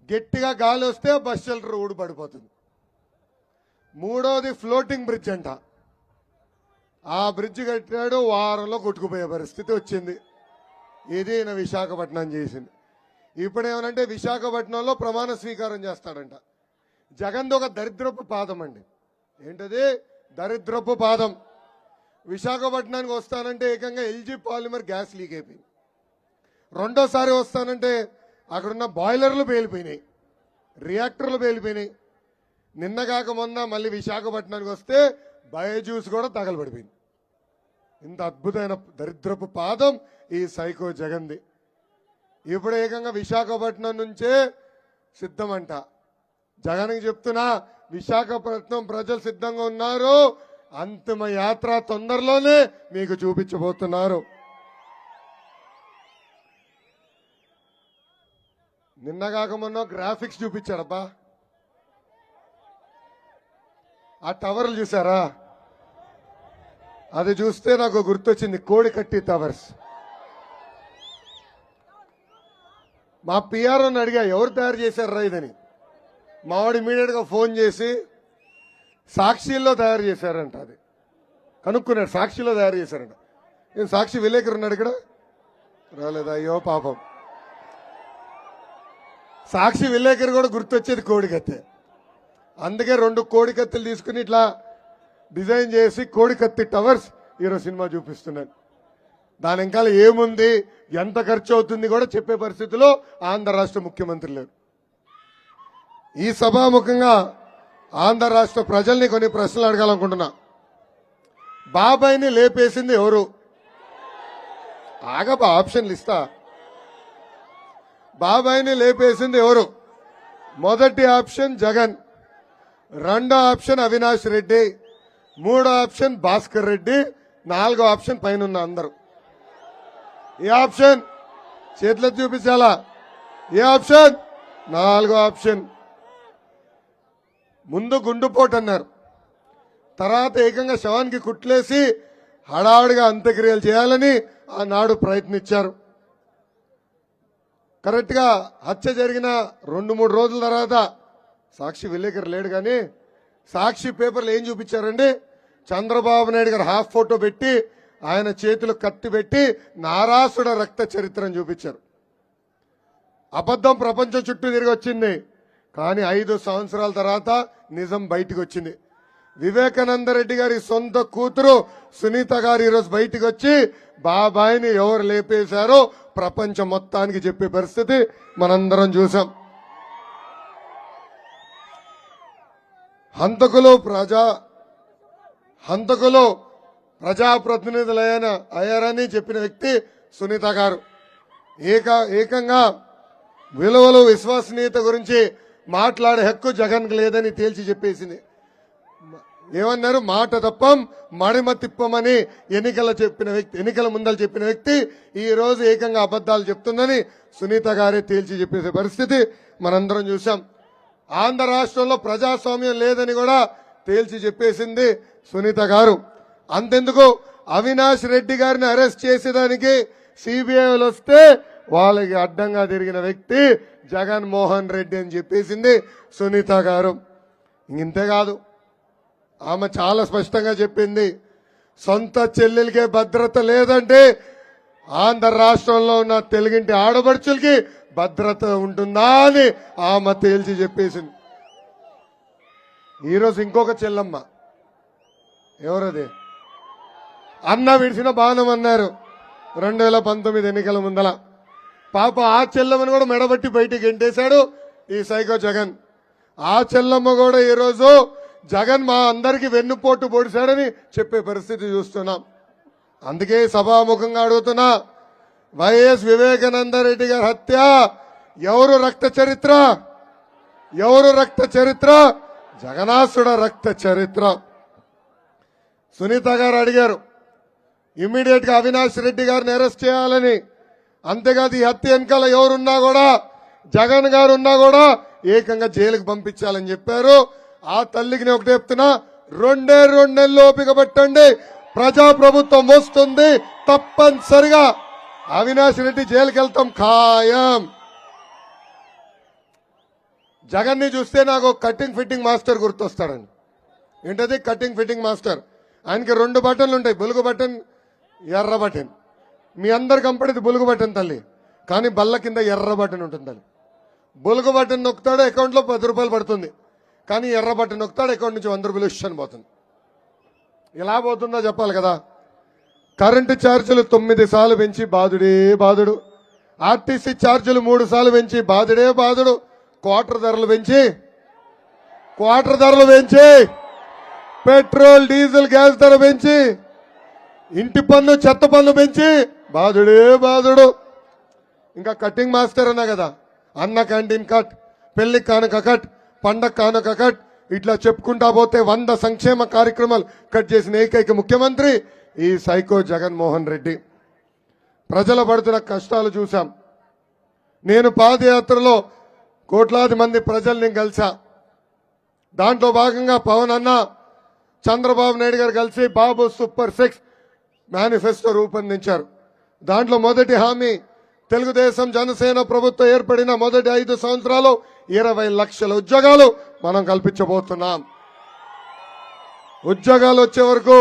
గట్టిగా గాలి వస్తే బస్ షెల్టర్ ఊడిపడిపోతుంది. మూడోది ఫ్లోటింగ్ బ్రిడ్జ్ అంట. ఆ బ్రిడ్జ్ కట్టాడు, వారంలో కొట్టుకుపోయే పరిస్థితి వచ్చింది. ఇది నా విశాఖపట్నం చేసింది. ఇప్పుడు ఏమనంటే విశాఖపట్నంలో ప్రమాణ స్వీకారం చేస్తాడంట. జగన్ది ఒక దరిద్రపు పాదం అండి. ఏంటది? దరిద్రపు పాదం. విశాఖపట్నానికి వస్తానంటే ఏకంగా ఎల్జీ పాలిమర్ గ్యాస్ లీక్ అయిపోయింది. రెండోసారి వస్తానంటే అక్కడున్న బాయిలర్లు పేలిపోయినాయి, రియాక్టర్లు పేలిపోయినాయి. నిన్నగాక మొన్న మళ్ళీ విశాఖపట్నానికి వస్తే బయోజ్యూస్ కూడా తగలబడిపోయింది. ఇంత అద్భుతమైన దరిద్రపు పాదం ఈ సైకో జగన్ది. ఇప్పుడు ఏకంగా విశాఖపట్నం నుంచే సిద్ధమంట. జగన్కి చెప్తున్నా, విశాఖపట్నం ప్రజలు సిద్ధంగా ఉన్నారు. అంతిమ యాత్ర తొందరలోనే మీకు చూపించబోతున్నారు. నిన్నగాక మొన్న గ్రాఫిక్స్ చూపించాడబ్బా. ఆ టవర్లు చూసారా? అది చూస్తే నాకు గుర్తొచ్చింది కోడికట్టి టవర్స్. మా పిఆర్ఓని అడిగా ఎవరు తయారు చేశారా ఇదని. మావాడు ఇమీడియట్ గా ఫోన్ చేసి సాక్షిలో తయారు చేశారంట. అది కనుక్కున్నాడు, సాక్షిలో తయారు చేశారంట. నేను సాక్షి విలేకరు ఉన్నాడు ఇక్కడ, రాలేదు. అయ్యో పాపం. సాక్షి విలేకరు కూడా గుర్తొచ్చేది కోడికత్తే. అందుకే 2 కోడికత్తులు తీసుకుని ఇట్లా డిజైన్ చేసి కోడికత్తి టవర్స్ ఈరోజు సినిమా చూపిస్తున్నాడు. దాని వెనకాల ఏముంది, ఎంత ఖర్చు అవుతుంది కూడా చెప్పే పరిస్థితిలో ఆంధ్ర రాష్ట్ర ముఖ్యమంత్రి లేరు. ఈ సభాముఖంగా ఆంధ్ర రాష్ట్ర ప్రజల్ని కొన్ని ప్రశ్నలు అడగాలనుకుంటున్నా. బాబాయిని లేపేసింది ఎవరు? ఆగబా, ఆప్షన్లు ఇస్తా. బాబాయిని లేపేసింది ఎవరు? మొదటి ఆప్షన్ జగన్, రెండో ఆప్షన్ అవినాష్ రెడ్డి, మూడో ఆప్షన్ భాస్కర్ రెడ్డి, నాలుగో ఆప్షన్ పైన అందరూ. ఏ ఆప్షన్? చేతిలో చూపించాలా? ఏ ఆప్షన్? నాలుగో ఆప్షన్. ముందు గుండుపోటు అన్నారు, తర్వాత ఏకంగా శవానికి కుట్లేసి హడావుడిగా అంత్యక్రియలు చేయాలని ఆనాడు ప్రయత్నించారు. కరెక్ట్గా హత్య జరిగిన 2-3 రోజుల తర్వాత సాక్షి విలేకరు లేడు కానీ సాక్షి పేపర్లు ఏం చూపించారండి? చంద్రబాబు నాయుడు గారు హాఫ్ ఫోటో పెట్టి ఆయన చేతులు కత్తి పెట్టి నారాసుడ రక్త చరిత్రను చూపించారు. అబద్ధం ప్రపంచం చుట్టూ తిరిగి వచ్చింది, కానీ 5 సంవత్సరాల తర్వాత నిజం బయటికి వచ్చింది. వివేకానంద రెడ్డి గారి సొంత కూతురు సునీత గారు ఈరోజు బయటికి వచ్చి బాబాయిని ఎవరు లేపేశారో ప్రపంచం మొత్తానికి చెప్పే పరిస్థితి మనందరం చూసాం. హంతకులు ప్రజాప్రతినిధులు అయ్యారని చెప్పిన వ్యక్తి సునీత గారు. ఏకంగా విలువలు విశ్వసనీయత గురించి మాట్లాడే హక్కు జగన్కి లేదని తేల్చి చెప్పేసింది. ఏమన్నారు? మాట తప్పం మడిమ తిప్పమని ఎన్నికల ముందలు చెప్పిన వ్యక్తి ఈ రోజు ఏకంగా అబద్ధాలు చెప్తుందని సునీత గారే తేల్చి చెప్పేసే పరిస్థితి మనందరం చూసాం. ఆంధ్ర రాష్ట్రంలో ప్రజాస్వామ్యం లేదని కూడా తేల్చి చెప్పేసింది సునీత గారు. అంతెందుకు, అవినాష్ రెడ్డి గారిని అరెస్ట్ చేసేదానికి సిబిఐలు వస్తే వాళ్ళకి అడ్డంగా తిరిగిన వ్యక్తి జగన్మోహన్ రెడ్డి అని చెప్పేసింది సునీత గారు. ఇంతేకాదు, ఆమె చాలా స్పష్టంగా చెప్పింది, సొంత చెల్లెలకే భద్రత లేదంటే ఆంధ్ర రాష్ట్రంలో ఉన్న తెలుగింటి ఆడపడుచులకి భద్రత ఉంటుందా అని ఆమె తేల్చి చెప్పేసింది. ఈరోజు ఇంకొక చెల్లమ్మ, ఎవరది? అన్న విడిచిన బాణం అన్నారు 2019 ఎన్నికల ముందల. పాప ఆ చెల్లమ్మను కూడా మెడబట్టి బయటికి గెంటేశాడు ఈ సైకో జగన్. ఆ చెల్లమ్మ కూడా ఈరోజు జగన్ మా అందరికీ వెన్నుపోటు పొడిశాడని చెప్పే పరిస్థితి చూస్తున్నాం. అందుకే సభాముఖంగా అడుగుతున్నా, వైఎస్ వివేకానంద రెడ్డి గారి హత్య ఎవరు రక్త చరిత్ర? ఎవరు రక్త చరిత్ర? జగనాసుడ రక్త చరిత్ర. సునీత గారు అడిగారు ఇమ్మీడియట్ గా అవినాష్ రెడ్డి గారిని అరెస్ట్ చేయాలని. అంతేకాదు, ఈ హత్య వెనకాల ఎవరున్నా కూడా, జగన్ గారు ఉన్నా కూడా ఏకంగా జైలుకు పంపించాలని చెప్పారు. ఆ తల్లికి నేను ఒకటి చెప్తున్నా, 2 నెలలు ఓపిక పట్టండి, ప్రజాప్రభుత్వం వస్తుంది, తప్పనిసరిగా అవినాష్ రెడ్డి జైలుకి వెళ్తాం ఖాయం. జగన్ ని చూస్తే నాకు కటింగ్ ఫిట్టింగ్ మాస్టర్ గుర్తొస్తాడండి. ఏంటది? Cutting fitting master. ఆయనకి 2 బటన్లు ఉంటాయి, బులుగు బటన్, ఎర్ర బటన్. మీ అందరు కంపడేది బులుగు బటన్ తల్లి, కానీ బల్ల కింద ఎర్ర బటన్ ఉంటుంది తల్లి. బులుగు బటన్ నొక్కుతాడు, అకౌంట్లో 10 రూపాయలు పడుతుంది. కానీ ఎర్ర బటన్ నొక్కుతాడు, అకౌంట్ నుంచి 100 రూపాయలు ఇష్టం పోతుంది. ఎలా పోతుందో చెప్పాలి కదా. కరెంటు ఛార్జీలు 9 సార్లు పెంచి బాధుడే బాధుడు. ఆర్టీసీ ఛార్జీలు 3 సార్లు పెంచి బాధుడే బాధుడు. క్వార్టర్ ధరలు పెంచి పెట్రోల్ డీజిల్ గ్యాస్ ధర పెంచి, ఇంటి పన్ను చెత్త పన్ను పెంచి బాధుడే బాధుడు. ఇంకా కటింగ్ మాస్టర్ అన్నా కదా, అన్న క్యాంటీన్ కట్, పెళ్లి కానుక కట్, పండగ కానుక కట్, ఇట్లా చెప్పుకుంటా పోతే 100 సంక్షేమ కార్యక్రమాలు కట్ చేసిన ఏకైక ముఖ్యమంత్రి ఈ సైకో జగన్మోహన్ రెడ్డి. ప్రజలు పడుతున్న కష్టాలు చూశాం. నేను పాదయాత్రలో కోట్లాది మంది ప్రజల్ని కలిసా. దాంట్లో భాగంగా పవన్ అన్న, చంద్రబాబు నాయుడు గారు కలిసి బాబు సూపర్ 6 మేనిఫెస్టో రూపొందించారు. దాంట్లో మొదటి హామీ, తెలుగుదేశం జనసేన ప్రభుత్వం ఏర్పడిన మొదటి 5 సంవత్సరాలు 20 లక్షల ఉద్యోగాలు మనం కల్పించబోతున్నాం. ఉద్యోగాలు వచ్చే వరకు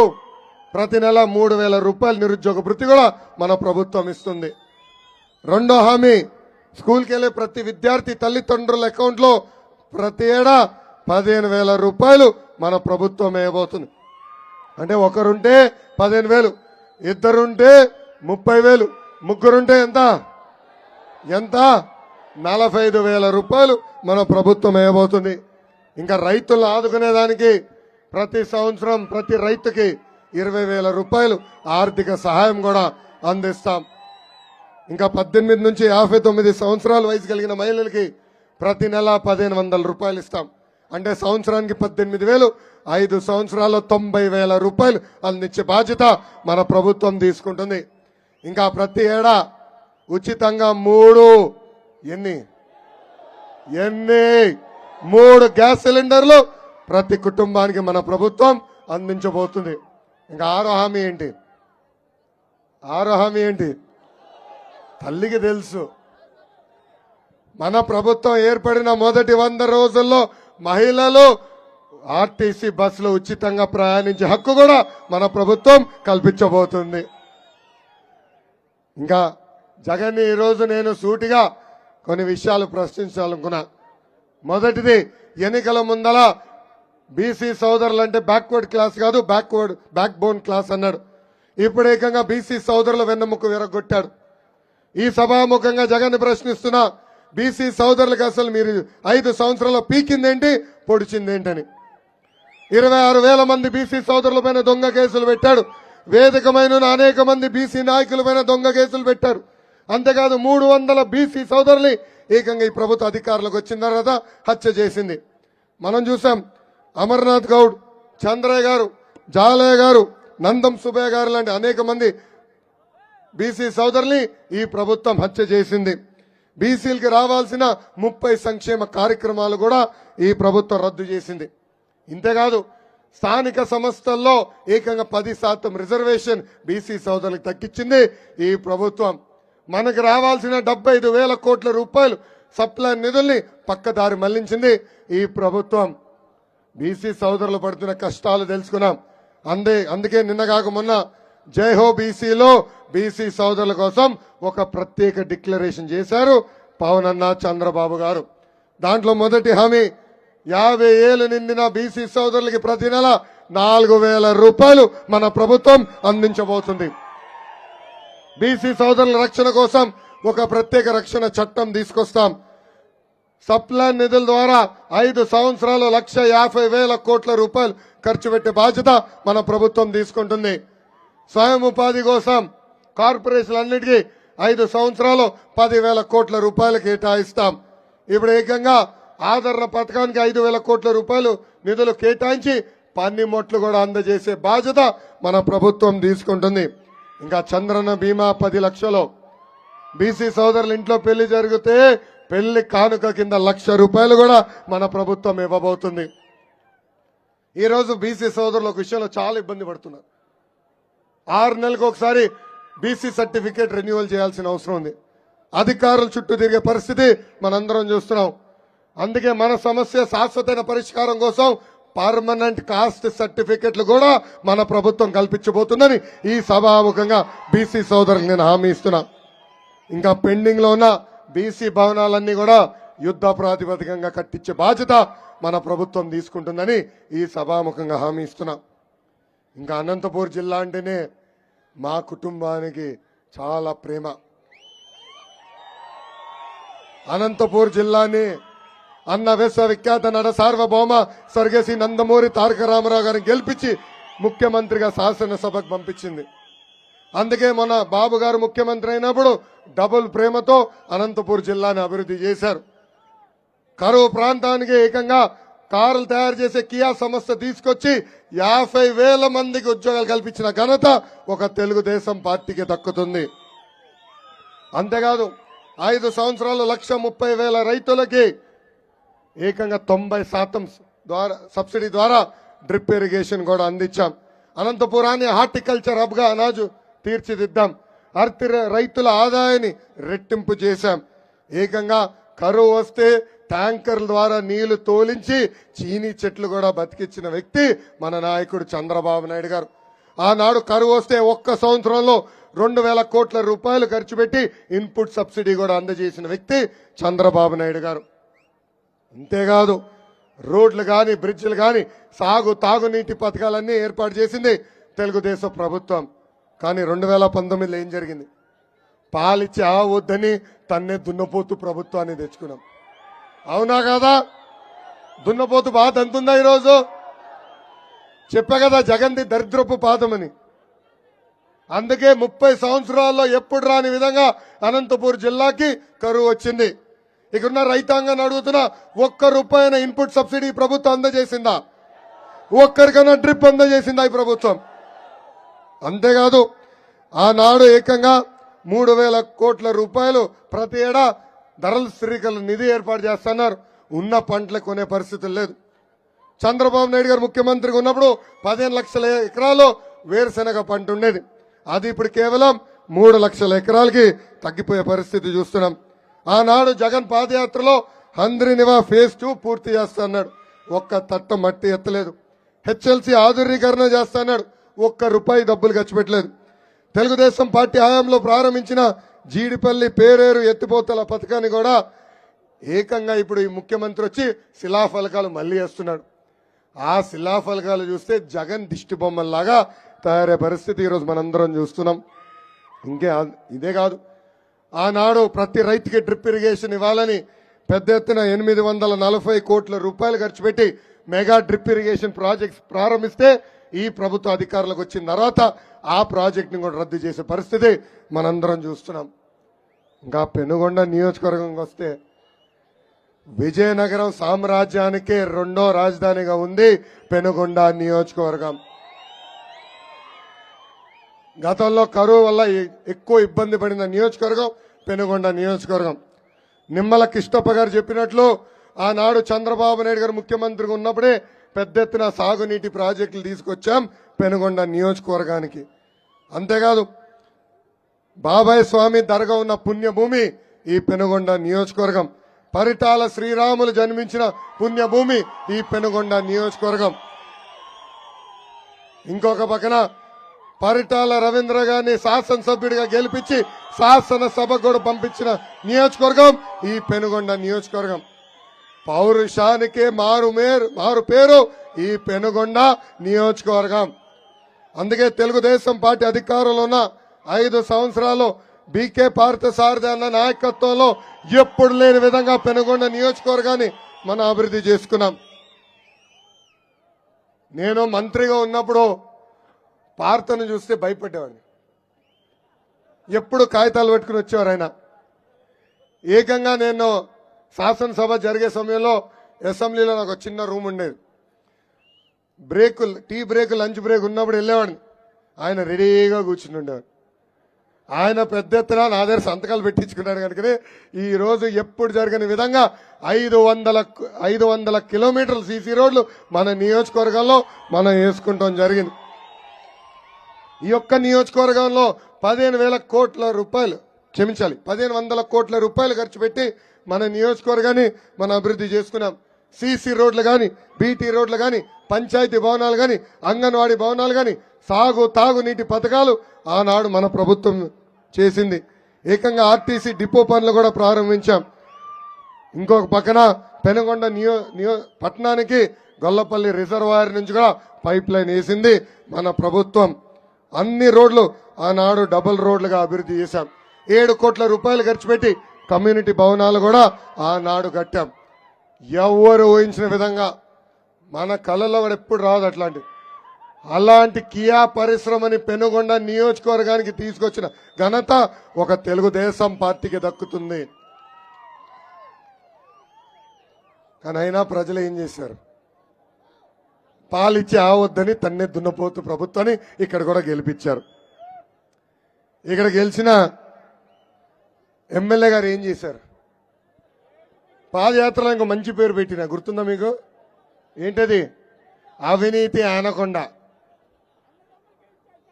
ప్రతి నెల 3,000 రూపాయల నిరుద్యోగ భృతి కూడా మన ప్రభుత్వం ఇస్తుంది. రెండో హామీ, స్కూల్కి వెళ్లే ప్రతి విద్యార్థి తల్లిదండ్రుల అకౌంట్లో ప్రతి ఏడా 15,000 రూపాయలు మన ప్రభుత్వం వేయబోతుంది. అంటే ఒకరుంటే 15,000, ఇద్దరుంటే 30,000, ముగ్గురుంటే ఎంత 45,000 రూపాయలు మన ప్రభుత్వం వేయబోతుంది. ఇంకా రైతులను ఆదుకునేదానికి ప్రతి సంవత్సరం ప్రతి రైతుకి 20,000 రూపాయలు ఆర్థిక సహాయం కూడా అందిస్తాం. ఇంకా 18 నుంచి 59 సంవత్సరాల వయసు కలిగిన మహిళలకి ప్రతి నెల 1,500 రూపాయలు ఇస్తాం. అంటే సంవత్సరానికి 18,000, 5 సంవత్సరాల్లో 90,000 రూపాయలు అందించే బాధ్యత మన ప్రభుత్వం తీసుకుంటుంది. ఇంకా ప్రతి ఏడా ఉచితంగా 3 గ్యాస్ సిలిండర్లు ప్రతి కుటుంబానికి మన ప్రభుత్వం అందించబోతుంది. ఇంకా ఆరో హామీ ఏంటి తల్లికి తెలుసు. మన ప్రభుత్వం ఏర్పడిన మొదటి 100 రోజుల్లో మహిళలు ఆర్టీసీ బస్సులో ఉచితంగా ప్రయాణించే హక్కు కూడా మన ప్రభుత్వం కల్పించబోతుంది. ఇంకా జగన్ ఈరోజు నేను సూటిగా కొన్ని విషయాలు ప్రశ్నించాలనుకున్నా. మొదటిది, ఎన్నికల ముందల బీసీ సోదరులు అంటే బ్యాక్వర్డ్ క్లాస్ కాదు, బ్యాక్ బోన్ క్లాస్ అన్నాడు. ఇప్పుడు ఏకంగా బీసీ సోదరుల వెన్నెముక విరగొట్టాడు. ఈ సభాముఖంగా జగన్ ప్రశ్నిస్తున్నా, బీసీ సోదరులకు అసలు మీరు 5 సంవత్సరాల పీకిందేంటి, పొడిచిందేంటని. 26,000 మంది బీసీ సోదరుల పైన దొంగ కేసులు పెట్టాడు. వేదికమైన అనేక మంది బీసీ నాయకుల పైన దొంగ కేసులు పెట్టారు. అంతేకాదు 300 బీసీ సోదరుల్ని ఏకంగా ఈ ప్రభుత్వ అధికారులకు వచ్చిన తర్వాత హత్య చేసింది. మనం చూసాం. అమర్నాథ్ గౌడ్, చంద్రయ్య గారు, జాలయ్య గారు, నందం సుబ్బయ్య గారు లాంటి అనేక మంది బీసీ సోదరుల్ని ఈ ప్రభుత్వం హత్య చేసింది. బీసీలకి రావాల్సిన 30 సంక్షేమ కార్యక్రమాలు కూడా ఈ ప్రభుత్వం రద్దు చేసింది. ఇంతేకాదు స్థానిక సంస్థల్లో ఏకంగా 10% రిజర్వేషన్ బీసీ సోదరులకు తగ్గించింది ఈ ప్రభుత్వం. మనకు రావాల్సిన 75,000 కోట్ల రూపాయలు సప్లై నిధుల్ని పక్కదారి మళ్లించింది ఈ ప్రభుత్వం. బీసీ సోదరులు పడుతున్న కష్టాలు తెలుసుకున్నాం. అందుకే నిన్నగాక మొన్న జై హో బీసీలో బీసీ సోదరుల కోసం ఒక ప్రత్యేక డిక్లరేషన్ చేశారు పవన్ అన్న, చంద్రబాబు గారు. దాంట్లో మొదటి హామీ 50 ఏళ్లు నిండిన బీసీ సోదరులకి ప్రతి నెల 4,000 రూపాయలు మన ప్రభుత్వం అందించబోతుంది. బీసీ సోదరుల రక్షణ కోసం ఒక ప్రత్యేక రక్షణ చట్టం తీసుకొస్తాం. సప్లై నిధుల ద్వారా 5 సంవత్సరాలు 1,50,000 కోట్ల రూపాయలు ఖర్చు పెట్టే బాధ్యత మన ప్రభుత్వం తీసుకుంటుంది. స్వయం ఉపాధి కోసం కార్పొరేషన్లన్నిటికీ 5 సంవత్సరాలు 10,000 కోట్ల రూపాయలు కేటాయిస్తాం. ఇప్పుడు ఏకంగా ఆదరణ పథకానికి 5,000 కోట్ల రూపాయలు నిధులు కేటాయించి పన్నిమొట్లు కూడా అందజేసే బాధ్యత మన ప్రభుత్వం తీసుకుంటుంది. ఇంకా చంద్రన్న బీమా 10 లక్షలు. బీసీ సోదరుల ఇంట్లో పెళ్లి జరిగితే పెళ్లి కానుక కింద 1,00,000 రూపాయలు కూడా మన ప్రభుత్వం ఇవ్వబోతుంది. ఈరోజు బీసీ సోదరుల విషయంలో చాలా ఇబ్బంది పడుతున్నారు. 6 నెలలకు ఒకసారి బీసీ సర్టిఫికేట్ రెన్యువల్ చేయాల్సిన అవసరం ఉంది. అధికారుల చుట్టూ తిరిగే పరిస్థితి మనందరం చూస్తున్నాం. అందుకే మన సమస్య శాశ్వతమైన పరిష్కారం కోసం పర్మనెంట్ కాస్ట్ సర్టిఫికెట్లు కూడా మన ప్రభుత్వం కల్పించబోతుందని ఈ సభాముఖంగా బీసీ సోదరులకు నేను హామీ ఇస్తున్నా. ఇంకా పెండింగ్ లో ఉన్న బీసీ భవనాలన్నీ కూడా యుద్ధ ప్రాతిపదికంగా కట్టించే బాధ్యత మన ప్రభుత్వం తీసుకుంటుందని ఈ సభాముఖంగా హామీ ఇస్తున్నా. ఇంకా అనంతపూర్ జిల్లా అంటేనే మా కుటుంబానికి చాలా ప్రేమ. అనంతపూర్ జిల్లాని అన్న విశ్వవిఖ్యాత నట సార్వభౌమ స్వర్గశ్రీ నందమూరి తారక రామారావు గారిని గెలిపించి ముఖ్యమంత్రిగా శాసనసభకు పంపించింది. అందుకే మన బాబు గారు ముఖ్యమంత్రి అయినప్పుడు డబుల్ ప్రేమతో అనంతపూర్ జిల్లాని అభివృద్ధి చేశారు. కరువు ప్రాంతానికి ఏకంగా కార్లు తయారు చేసే కియా సంస్థ తీసుకొచ్చి 50,000 మందికి ఉద్యోగాలు కల్పించిన ఘనత ఒక తెలుగుదేశం పార్టీకి దక్కుతుంది. అంతేకాదు 5 సంవత్సరాలు 1,30,000 రైతులకి ఏకంగా 90% ద్వారా సబ్సిడీ ద్వారా డ్రిప్ ఇరిగేషన్ కూడా అందించాం. అనంతపురాన్ని హార్టికల్చర్ హబ్ గా అనాజు తీర్చిదిద్దాం. రైతుల ఆదాయాన్ని రెట్టింపు చేశాం. ఏకంగా కరువు వస్తే ట్యాంకర్ల ద్వారా నీళ్లు తోలించి చీనీ చెట్లు కూడా బతికించిన వ్యక్తి మన నాయకుడు చంద్రబాబు నాయుడు గారు. ఆనాడు కరువు వస్తే ఒక్క సంవత్సరంలో 2,000 కోట్ల రూపాయలు ఖర్చు పెట్టి ఇన్పుట్ సబ్సిడీ కూడా అందజేసిన వ్యక్తి చంద్రబాబు నాయుడు గారు. అంతేకాదు రోడ్లు కానీ బ్రిడ్జిలు కానీ తాగునీటి పథకాలన్నీ ఏర్పాటు చేసింది తెలుగుదేశం ప్రభుత్వం. కానీ 2019లో ఏం జరిగింది? పాలిచ్చి వద్దని తన్నే దున్నపోతు ప్రభుత్వాన్ని తెచ్చుకున్నాం. అవునా కాదా? దున్నపోతు బాధ ఎంతుందా ఈరోజు? చెప్పా కదా జగన్ది దరిద్రపు పాదమని. అందుకే 30 సంవత్సరాల్లో ఎప్పుడు రాని విధంగా అనంతపూర్ జిల్లాకి కరువు వచ్చింది. ఇక్కడున్న రైతాంగాన్ని అడుగుతున్నా, ₹1 ఇన్పుట్ సబ్సిడీ ప్రభుత్వం అందజేసిందా? ఒక్కరికైనా డ్రిప్ అందజేసిందా ఈ ప్రభుత్వం? అంతేకాదు ఆనాడు ఏకంగా 3,000 కోట్ల రూపాయలు ప్రతి ఏడా ధరల స్థిరీకరణ నిధి ఏర్పాటు చేస్తున్నారు. ఉన్న పంటలు కొనే పరిస్థితులు లేదు. చంద్రబాబు నాయుడు గారు ముఖ్యమంత్రిగా ఉన్నప్పుడు 15 లక్షల ఎకరాలు వేరుశెనగ పంట ఉండేది. అది ఇప్పుడు కేవలం 3 లక్షల ఎకరాలకి తగ్గిపోయే పరిస్థితి చూస్తున్నాం. ఆనాడు జగన్ పాదయాత్రలో హంద్రీనివా ఫేజ్ 2 పూర్తి చేస్తున్నాడు. ఒక్క తట్ట మట్టి ఎత్తలేదు. హెచ్ఎల్సీ ఆధునీకరణ చేస్తున్నాడు. ₹1 డబ్బులు ఖర్చు పెట్టలేదు. తెలుగుదేశం పార్టీ హయాంలో ప్రారంభించిన జీడిపల్లి పేరేరు ఎత్తిపోతల పథకాన్ని కూడా ఏకంగా ఇప్పుడు ఈ ముఖ్యమంత్రి వచ్చి శిలాఫలకాలు మళ్లీ వేస్తున్నాడు. ఆ శిలాఫలకాలు చూస్తే జగన్ దిష్టి బొమ్మల్లాగా తయారయ్యే పరిస్థితి ఈరోజు మనందరం చూస్తున్నాం. ఇదే కాదు, ఆనాడు ప్రతి రైతుకి డ్రిప్ ఇరిగేషన్ ఇవ్వాలని పెద్ద ఎత్తున 840 కోట్ల రూపాయలు ఖర్చు పెట్టి మెగా డ్రిప్ ఇరిగేషన్ ప్రాజెక్ట్స్ ప్రారంభిస్తే ఈ ప్రభుత్వ అధికారులకు వచ్చిన తర్వాత ఆ ప్రాజెక్టుని కూడా రద్దు చేసే పరిస్థితి మనందరం చూస్తున్నాం. ఇంకా పెనుగొండ నియోజకవర్గంకి వస్తే విజయనగరం సామ్రాజ్యానికే 2వ రాజధానిగా ఉంది పెనుగొండ నియోజకవర్గం. గతంలో కరువు వల్ల ఎక్కువ ఇబ్బంది పడిన నియోజకవర్గం పెనుగొండ నియోజకవర్గం. నిమ్మల కిష్టప్ప గారు చెప్పినట్లు ఆనాడు చంద్రబాబు నాయుడు గారు ముఖ్యమంత్రిగా ఉన్నప్పుడే పెద్ద ఎత్తున సాగునీటి ప్రాజెక్టులు తీసుకొచ్చాం పెనుగొండ నియోజకవర్గానికి. అంతేకాదు బాబాయ్ స్వామి దర్గా ఉన్న పుణ్యభూమి ఈ పెనుగొండ నియోజకవర్గం. పరిటాల శ్రీరాములు జన్మించిన పుణ్యభూమి ఈ పెనుగొండ నియోజకవర్గం. ఇంకొక పక్కన పరిటాల రవీంద్ర గారిని శాసనసభ్యుడిగా గెలిపించి శాసనసభకు కూడా పంపించిన నియోజకవర్గం ఈ పెనుగొండ నియోజకవర్గం. పౌరుషానికే మారు పేరు ఈ పెనుగొండ నియోజకవర్గం. అందుకే తెలుగుదేశం పార్టీ అధికారంలో ఉన్న 5 సంవత్సరాలు బీకే పార్థసారథి అన్న నాయకత్వంలో ఎప్పుడు లేని విధంగా పెనుగొండ నియోజకవర్గాన్ని మనం అభివృద్ధి చేసుకున్నాం. నేను మంత్రిగా ఉన్నప్పుడు పార్థను చూస్తే భయపడేవాడిని. ఎప్పుడు కాగితాలు పెట్టుకుని వచ్చేవారు ఆయన. ఏకంగా నేను శాసనసభ జరిగే సమయంలో అసెంబ్లీలో నాకు చిన్న రూమ్ ఉండేది. టీ బ్రేక్ లంచ్ బ్రేక్ ఉన్నప్పుడు వెళ్ళేవాడిని. ఆయన రెడీగా కూర్చుని ఉండేవాడు. ఆయన పెద్ద ఎత్తున నా దగ్గర సంతకాలు పెట్టించుకున్నాడు. కనుకనే ఈ రోజు ఎప్పుడు జరగని విధంగా 500 కిలోమీటర్ల సీసీ రోడ్లు మన నియోజకవర్గంలో మనం వేసుకుంటాం జరిగింది. ఈ యొక్క నియోజకవర్గంలో 15,000 కోట్ల రూపాయలు 1500 కోట్ల రూపాయలు ఖర్చు పెట్టి మన నియోజకవర్గాన్ని మనం అభివృద్ధి చేసుకున్నాం. సీసీ రోడ్లు కానీ, బీటీ రోడ్లు కానీ, పంచాయతీ భవనాలు కానీ, అంగన్వాడీ భవనాలు కానీ, తాగునీటి పథకాలు ఆనాడు మన ప్రభుత్వం చేసింది. ఏకంగా ఆర్టీసీ డిపో పనులు కూడా ప్రారంభించాం. ఇంకొక పక్కన పెనుగొండ పట్టణానికి గొల్లపల్లి రిజర్వాయర్ నుంచి కూడా పైప్ లైన్ వేసింది మన ప్రభుత్వం. అన్ని రోడ్లు ఆనాడు డబుల్ రోడ్లుగా అభివృద్ధి చేశాం. 7 కోట్ల రూపాయలు ఖర్చు పెట్టి కమ్యూనిటీ భవనాలు కూడా ఆనాడు కట్టాం. ఎవరు ఊహించిన విధంగా మన కళలో కూడా ఎప్పుడు రాదు అలాంటి కియా పరిశ్రమని పెనుగొండ నియోజకవర్గానికి తీసుకొచ్చిన ఘనత ఒక తెలుగుదేశం పార్టీకి దక్కుతుంది. కానీ అయినా ప్రజలు ఏం చేశారు? పాలిచ్చి ఆవద్దని తన్నే దున్నపోతు ప్రభుత్వాన్ని ఇక్కడ కూడా గెలిపించారు. ఇక్కడ గెలిచిన ఎమ్మెల్యే గారు ఏం చేశారు? పాదయాత్రలో ఇంకో మంచి పేరు పెట్టిన గుర్తుందా మీకు? ఏంటది? అవినీతి ఆనకొండ.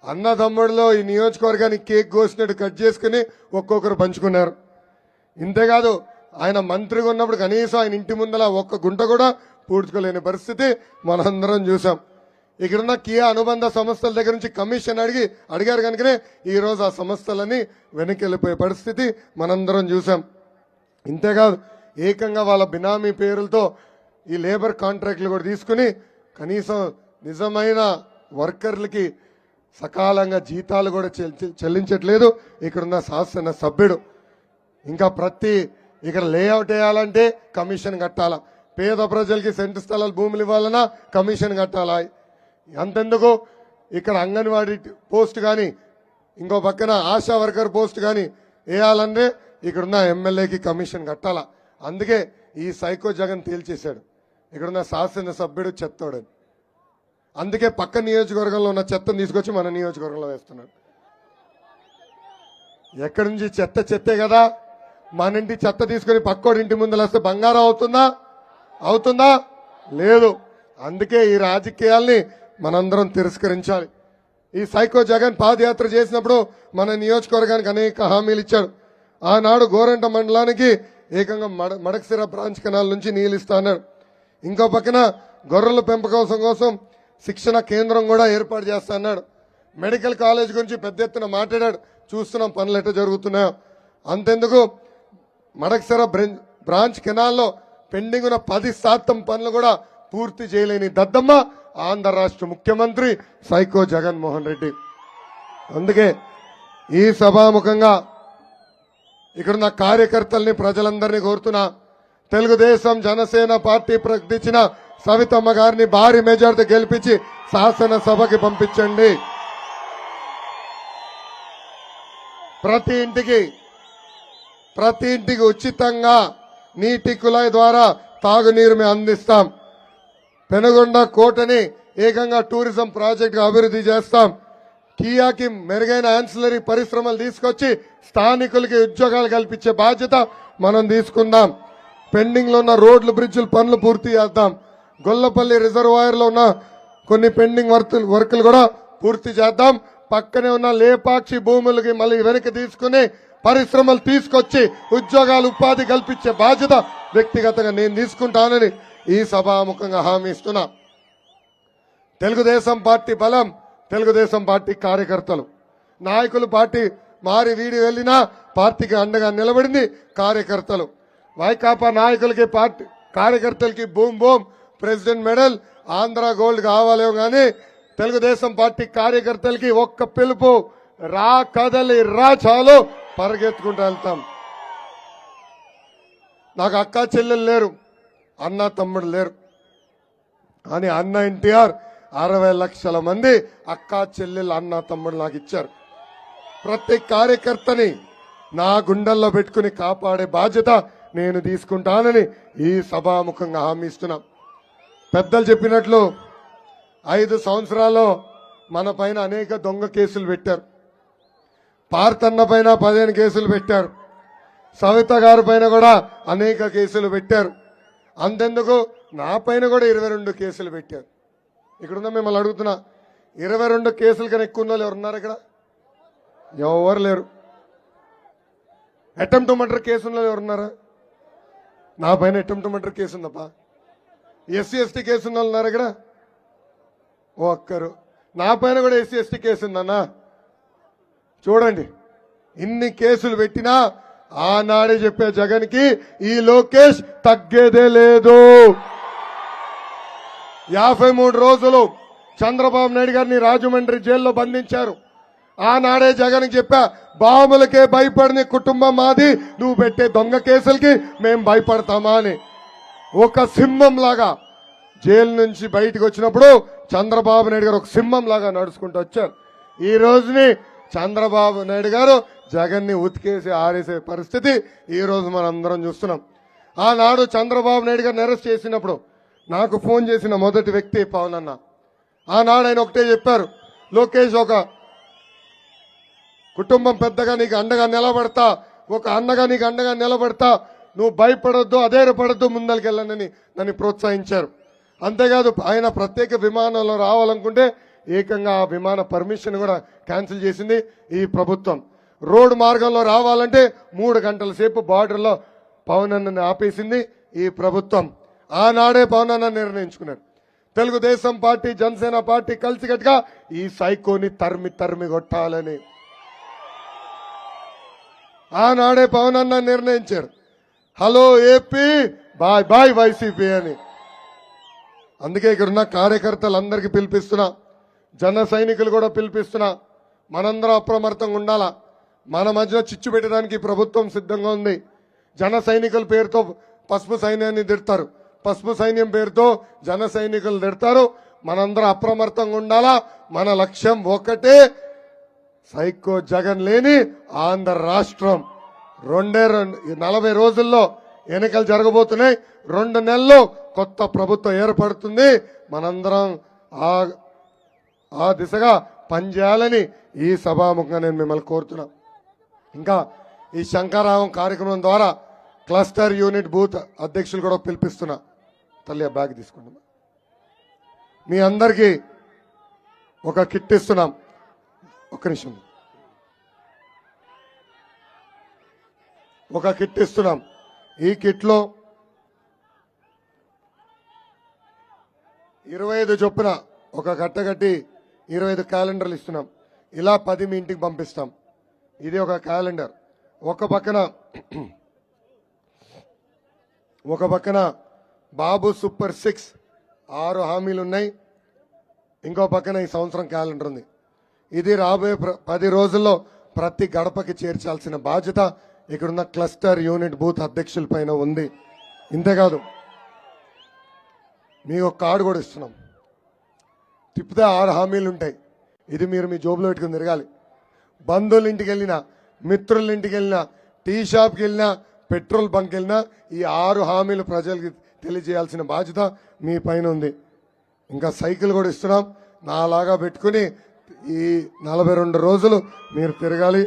అన్నదమ్ముడిలో ఈ నియోజకవర్గానికి కేక్ కోసినట్టు కట్ చేసుకుని ఒక్కొక్కరు పంచుకున్నారు. ఇంతేకాదు ఆయన మంత్రిగా ఉన్నప్పుడు కనీసం ఆయన ఇంటి ముందల ఒక్క గుంట కూడా పూడ్చుకోలేని పరిస్థితి మనందరం చూసాం. ఇక్కడున్న కియా అనుబంధ సంస్థల దగ్గర నుంచి కమిషన్ అడిగారు కనుకనే ఈరోజు ఆ సంస్థలన్నీ వెనక్కి వెళ్ళిపోయే పరిస్థితి మనందరం చూసాం. ఇంతేకాదు ఏకంగా వాళ్ళ బినామీ పేరులతో ఈ లేబర్ కాంట్రాక్ట్లు కూడా తీసుకుని కనీసం నిజమైన వర్కర్లకి సకాలంగా జీతాలు కూడా చెల్లించట్లేదు ఇక్కడున్న శాసన సభ్యుడు. ఇంకా ఇక్కడ లేఅవుట్ వేయాలంటే కమిషన్ కట్టాలా, పేద ప్రజలకి సెంటు స్థలాలు భూములు ఇవ్వాలన్నా కమిషన్ కట్టాలా. అంతెందుకు ఇక్కడ అంగన్వాడీ పోస్ట్ కానీ ఇంకో పక్కన ఆశా వర్కర్ పోస్ట్ కానీ వేయాలంటే ఇక్కడున్న ఎమ్మెల్యేకి కమిషన్ కట్టాలా. అందుకే ఈ సైకో జగన్ తేల్చేశాడు ఇక్కడున్న శాసన సభ్యుడు చెత్తోడని. అందుకే పక్క నియోజకవర్గంలో ఉన్న చెత్తను తీసుకొచ్చి మన నియోజకవర్గంలో వేస్తున్నాడు. ఎక్కడి నుంచి చెత్తే కదా. మన ఇంటి చెత్త తీసుకుని పక్కోడి ఇంటి ముందు వస్తే బంగారం అవుతుందా లేదు. అందుకే ఈ రాజకీయాల్ని మనందరం తిరస్కరించాలి. ఈ సైకో జగన్ పాదయాత్ర చేసినప్పుడు మన నియోజకవర్గానికి అనేక హామీలు ఇచ్చాడు. ఆనాడు గోరంట మండలానికి ఏకంగా మడకసిర బ్రాంచ్ కెనాల్ నుంచి నీళ్ళు ఇస్తా అన్నాడు. ఇంకో పక్కన గొర్రెల పెంపకం కోసం శిక్షణ కేంద్రం కూడా ఏర్పాటు చేస్తా అన్నాడు. మెడికల్ కాలేజ్ గురించి పెద్ద ఎత్తున మాట్లాడాడు. చూస్తున్నాం పనులు ఎట్లా జరుగుతున్నాయో. అంతెందుకు మడకసిర బ్రాంచ్ కెనాల్లో పెండింగ్ ఉన్న 10% పనులు కూడా పూర్తి చేయలేని దద్దమ్మ ఆంధ్ర రాష్ట్ర ముఖ్యమంత్రి సైకో జగన్మోహన్ రెడ్డి. అందుకే ఈ సభాముఖంగా ఇక్కడున్న కార్యకర్తల్ని ప్రజలందరినీ కోరుతున్నా, తెలుగుదేశం జనసేన పార్టీ ప్రకటించిన సవితమ్మ గారిని భారీ మెజార్టీ గెలిపించి శాసనసభకి పంపించండి. ప్రతి ఇంటికి ఉచితంగా నీటి కుళాయి ద్వారా తాగునీరు మేము అందిస్తాం. పెనుగొండ కోటని ఏకంగా టూరిజం ప్రాజెక్ట్ అభివృద్ధి చేస్తాం. కియాకి మెరుగైన ఆన్సిలరీ పరిశ్రమలు తీసుకొచ్చి స్థానికులకి ఉద్యోగాలు కల్పించే బాధ్యత మనం తీసుకుందాం. పెండింగ్ లో ఉన్న రోడ్లు బ్రిడ్జిల పనులు పూర్తి చేద్దాం. గొల్లపల్లి రిజర్వాయర్ లో ఉన్న కొన్ని పెండింగ్ వర్కులు కూడా పూర్తి చేద్దాం. పక్కనే ఉన్న లేపాక్షి భూములకి మళ్ళీ వెనక్కి తీసుకుని పరిశ్రమలు తీసుకొచ్చి ఉద్యోగాలు ఉపాధి కల్పించే బాధ్యత వ్యక్తిగతంగా నేను తీసుకుంటానని ఈ సభాముఖంగా హామీ ఇస్తున్నా. తెలుగుదేశం పార్టీ బలం తెలుగుదేశం పార్టీ కార్యకర్తలు. నాయకులు పార్టీ మారి వీడి వెళ్ళినా పార్టీకి అండగా నిలబడింది కార్యకర్తలు. వైకాపా నాయకులకి పార్టీ కార్యకర్తలకి బూమ్ ప్రెసిడెంట్ మెడల్ ఆంధ్ర గోల్డ్ కావాలేమో కానీ తెలుగుదేశం పార్టీ కార్యకర్తలకి ఒక్క పిలుపు, రా కదలి రా చాలు, పరిగెత్తుకుంటూ వెళ్తాం. నాకు అక్క చెల్లెలు లేరు, అన్న తమ్ముడు లేరు. కానీ అన్న ఎన్టీఆర్ 60 లక్షల మంది అక్క చెల్లెలు అన్న తమ్ముడు నాకు ఇచ్చారు. ప్రతి కార్యకర్తని నా గుండెల్లో పెట్టుకుని కాపాడే బాధ్యత నేను తీసుకుంటానని ఈ సభాముఖంగా హామీ ఇస్తున్నా. పెద్దలు చెప్పినట్లు 5 సంవత్సరాల్లో మన పైన అనేక దొంగ కేసులు పెట్టారు. పార్థన్న పైన 15 కేసులు పెట్టారు. సవిత గారి పైన కూడా అనేక కేసులు పెట్టారు. అంతెందుకు నా పైన కూడా 22 కేసులు పెట్టారు. ఇక్కడున్న మిమ్మల్ని అడుగుతున్నా, 22 కేసులు కన్నా ఎక్కువ ఉన్న వాళ్ళు ఎవరున్నారు ఇక్కడ? ఎవరు లేరు. అటెంప్ట్ మర్డర్ కేసు ఉన్న వాళ్ళు ఎవరున్నారా? నా పైన అటెంప్ట్ మర్డర్ కేసు ఉందప్పా. ఎస్సీ ఎస్టీ కేసు ఉన్న వాళ్ళు ఉన్నారు ఇక్కడ? ఒక్కరు. నా పైన కూడా ఎస్సీ ఎస్టీ కేసు ఉందన్నా. చూడండి, ఇన్ని కేసులు పెట్టినా ఆనాడే చెప్పే జగన్ కి ఈ లోకేష్ తగ్గేదే లేదు. 53 రోజులు చంద్రబాబు నాయుడు గారిని రాజమండ్రి జైల్లో బంధించారు. ఆనాడే జగన్ చెప్పా, బాంబులకే భయపడిన కుటుంబం మాది, నువ్వు పెట్టే దొంగ కేసులకి మేం భయపడతామా అని. ఒక సింహం లాగా జైలు నుంచి బయటకు వచ్చినప్పుడు చంద్రబాబు నాయుడు గారు ఒక సింహం లాగా నడుచుకుంటూ వచ్చారు. ఈ రోజుని చంద్రబాబు నాయుడు గారు జగన్ ని ఉతికేసి ఆరేసే పరిస్థితి ఈ రోజు మనం అందరం చూస్తున్నాం. ఆనాడు చంద్రబాబు నాయుడు గారిని అరెస్ట్ చేసినప్పుడు నాకు ఫోన్ చేసిన మొదటి వ్యక్తి పవన్ అన్న. ఆనాడు ఆయన ఒకటే చెప్పారు, లోకేష్ ఒక కుటుంబం పెద్దగా నీకు అండగా నిలబడతా, ఒక అన్నగా నీకు అండగా నిలబడతా, నువ్వు భయపడొద్దు, అధైర్యపడొద్దు, ముందరికెళ్ళనని నన్ను ప్రోత్సహించారు. అంతేకాదు ఆయన ప్రత్యేక విమానంలో రావాలనుకుంటే ఏకంగా ఆ విమాన పర్మిషన్ కూడా క్యాన్సిల్ చేసింది ఈ ప్రభుత్వం. రోడ్డు మార్గంలో రావాలంటే 3 గంటల సేపు బార్డర్లో పవన్ అన్నని ఆపేసింది ఈ ప్రభుత్వం. ఆనాడే పవన్ అన్న నిర్ణయించుకున్నాడు, తెలుగుదేశం పార్టీ జనసేన పార్టీ కలిసికట్టుగా ఈ సైకోని తరిమి కొట్టాలని. ఆనాడే పవన్ అన్న నిర్ణయించారు, hello AP bye bye YCP అని. అందుకే ఇక్కడున్న కార్యకర్తలందరికీ పిలిపిస్తున్నా, జన సైనికులు కూడా పిలిపిస్తున్నా, మనందరం అప్రమత్తంగా ఉండాలా. మన మధ్యలో చిచ్చు పెట్టడానికి ప్రభుత్వం సిద్ధంగా ఉంది. జన సైనికుల పేరుతో పసుపు సైన్యాన్ని తిడతారు, పసుపు సైన్యం పేరుతో జన సైనికులు తిడతారు. మనందరం అప్రమత్తంగా ఉండాలా. మన లక్ష్యం ఒకటే, సైకో జగన్ లేని ఆంధ్ర రాష్ట్రం. 40 రోజుల్లో ఎన్నికలు జరగబోతున్నాయి. 2 నెలల్లో కొత్త ప్రభుత్వం ఏర్పడుతుంది. మనందరం ఆ దిశగా పనిచేయాలని ఈ సభాముఖంగా నేను మిమ్మల్ని కోరుతున్నా. ఇంకా ఈ శంకరావం కార్యక్రమం ద్వారా క్లస్టర్ యూనిట్ బూత్ అధ్యక్షులు కూడా పిలిపిస్తున్నా. తల్లి ఆ బ్యాగ్ తీసుకోండి. మీ అందరికీ ఒక కిట్ ఇస్తున్నాం. ఒక్క నిమిషం. ఒక కిట్ ఇస్తున్నాం. ఈ కిట్లో 25 చొప్పున ఒక కట్ట కట్టి 25 క్యాలెండర్లు ఇస్తున్నాం. ఇలా 10 మీ ఇంటికి పంపిస్తాం. ఇది ఒక క్యాలెండర్. ఒక పక్కన బాబు సూపర్ 6 6 హామీలు ఉన్నాయి. ఇంకో పక్కన ఈ సంవత్సరం క్యాలెండర్ ఉంది. ఇది రాబోయే 10 రోజుల్లో ప్రతి గడపకి చేర్చాల్సిన బాధ్యత ఇక్కడున్న క్లస్టర్ యూనిట్ బూత్ అధ్యక్షుల పైన ఉంది. ఇంతేకాదు, మీకు ఒక కార్డు కూడా ఇస్తున్నాం. తిప్పితే 6 హామీలు ఉంటాయి. ఇది మీరు మీ జోబులో పెట్టుకుని తిరగాలి. బంధువుల ఇంటికి వెళ్ళినా, మిత్రుల ఇంటికి వెళ్ళినా, టీ షాప్కి వెళ్ళినా, పెట్రోల్ బంక్ వెళ్ళినా ఈ 6 హామీలు ప్రజలకి తెలియజేయాల్సిన బాధ్యత మీ పైన ఉంది. ఇంకా సైకిల్ కూడా ఇస్తున్నాం. నాలాగా పెట్టుకుని ఈ 42 రోజులు మీరు తిరగాలి.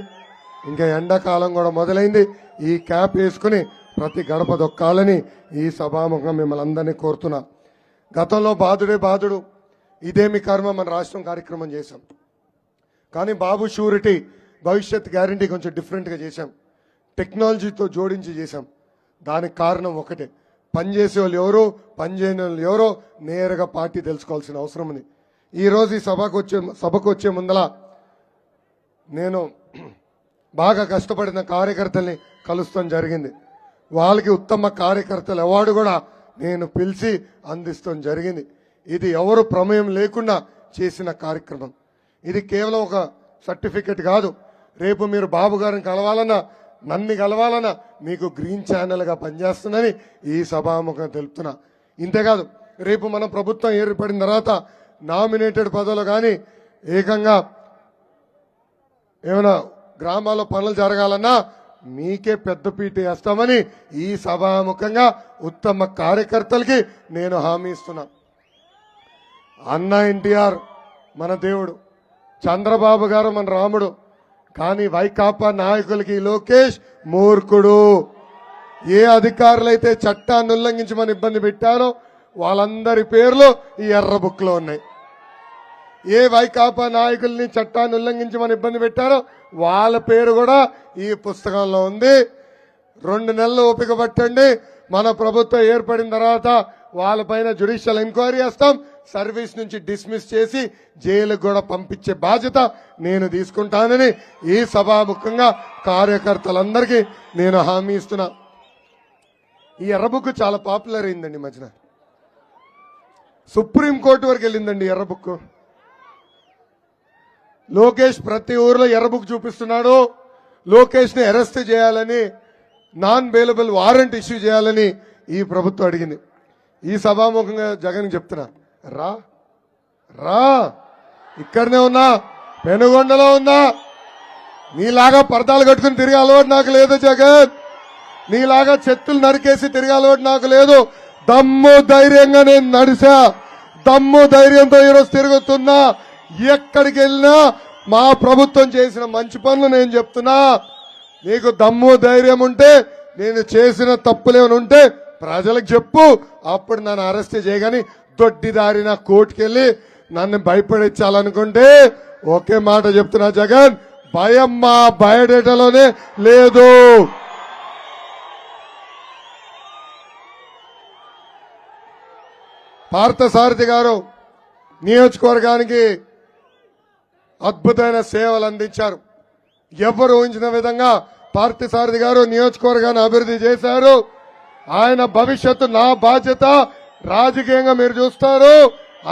ఇంకా ఎండాకాలం కూడా మొదలైంది. ఈ క్యాప్ వేసుకుని ప్రతి గడప దొక్కాలని ఈ సభాముఖంగా మిమ్మల్ని అందరినీ కోరుతున్నా. గతంలో బాధుడే బాధుడు, ఇదేమి కర్మ మన రాష్ట్రం కార్యక్రమం చేశాం. కానీ బాబు షూరిటీ, భవిష్యత్ గ్యారంటీ కొంచెం డిఫరెంట్గా చేశాం. టెక్నాలజీతో జోడించి చేశాం. దానికి కారణం ఒకటే, పనిచేసే వాళ్ళు ఎవరో, పనిచేయని వాళ్ళు ఎవరో నేరుగా పార్టీ తెలుసుకోవాల్సిన అవసరం ఉంది. ఈరోజు ఈ సభకు వచ్చే ముందల నేను బాగా కష్టపడిన కార్యకర్తల్ని కలుస్తాం జరిగింది. వాళ్ళకి ఉత్తమ కార్యకర్తల అవార్డు కూడా నేను పిలిచి అందిస్తాం జరిగింది. ఇది ఎవరు ప్రమేయం లేకుండా చేసిన కార్యక్రమం. ఇది కేవలం ఒక సర్టిఫికెట్ కాదు. రేపు మీరు బాబు గారిని కలవాలన్నా, నన్ను కలవాలన్నా మీకు గ్రీన్ ఛానల్గా పనిచేస్తుందని ఈ సభాముఖంగా తెలుపుతున్నా. ఇంతేకాదు, రేపు మన ప్రభుత్వం ఏర్పడిన తర్వాత నామినేటెడ్ పదవులు కానీ ఏకంగా ఏమైనా గ్రామాల్లో పనులు జరగాలన్నా మీకే పెద్దపీట వేస్తామని ఈ సభాముఖంగా ఉత్తమ కార్యకర్తలకి నేను హామీ ఇస్తున్నా. అన్న ఎన్టీఆర్ మన దేవుడు, చంద్రబాబు గారు మన రాముడు. కానీ వైకాపా నాయకులకి లోకేష్ మూర్ఖుడు. ఏ అధికారులైతే చట్టాన్ని ఉల్లంఘించమని ఇబ్బంది పెట్టారో వాళ్ళందరి పేర్లు ఈ ఎర్ర బుక్ లో ఉన్నాయి. ఏ వైకాపా నాయకుల్ని చట్టాన్ని ఉల్లంఘించమని ఇబ్బంది పెట్టారో వాళ్ళ పేరు కూడా ఈ పుస్తకంలో ఉంది. 2 నెలలు ఓపిక పట్టండి. మన ప్రభుత్వం ఏర్పడిన తర్వాత వాళ్ళపైన జ్యుడిషియల్ ఎంక్వైరీ చేస్తాం. సర్వీస్ నుంచి డిస్మిస్ చేసి జైలుకు కూడా పంపించే బాధ్యత నేను తీసుకుంటానని ఈ సభాముఖంగా కార్యకర్తలందరికీ నేను హామీ ఇస్తున్నా. ఈ ఎర్రబుక్ చాలా పాపులర్ అయిందండి. మధ్యన సుప్రీంకోర్టు వరకు వెళ్ళిందండి ఎర్రబుక్. లోకేష్ ప్రతి ఊర్లో ఎర్రబుక్ చూపిస్తున్నాడు. లోకేష్ ని అరెస్ట్ చేయాలని, నాన్ బెయిలబుల్ వారెంట్ ఇష్యూ చేయాలని ఈ ప్రభుత్వం అడిగింది. ఈ సభాముఖంగా జగన్ చెప్తున్నా, రా రా, ఇక్కడనే ఉన్నా, పెనుగొండలో ఉన్నా. నీలాగా పరదాలు కట్టుకుని తిరిగే అలవాటు నాకు లేదు జగన్. నీలాగా చెట్టులు నరికేసి తిరిగే అలవాటు నాకు లేదు. దమ్ము ధైర్యంగా నేను నడిచా, దమ్ము ధైర్యంతో ఈరోజు తిరుగుతున్నా. ఎక్కడికి వెళ్ళినా మా ప్రభుత్వం చేసిన మంచి పనులు నేను చెప్తున్నా. నీకు దమ్ము ధైర్యం ఉంటే, నేను చేసిన తప్పులేమైనా ఉంటే ప్రజలకు చెప్పు. అప్పుడు నన్ను అరెస్ట్ చేయగాని దొడ్డిదారిన కోర్టుకెళ్ళి నన్ను భయపడించాలనుకుంటే ఒకే మాట చెప్తున్నా జగన్, భయం మా బయోడేటాలోనే లేదు. పార్థసారథి గారు నియోజకవర్గానికి అద్భుతమైన సేవలు అందించారు. ఎవరు ఊహించిన విధంగా పార్థసారథి గారు నియోజకవర్గాన్ని అభివృద్ధి చేశారు. ఆయన భవిష్యత్తు నా బాధ్యత, రాజకీయంగా మీరు చూస్తారు.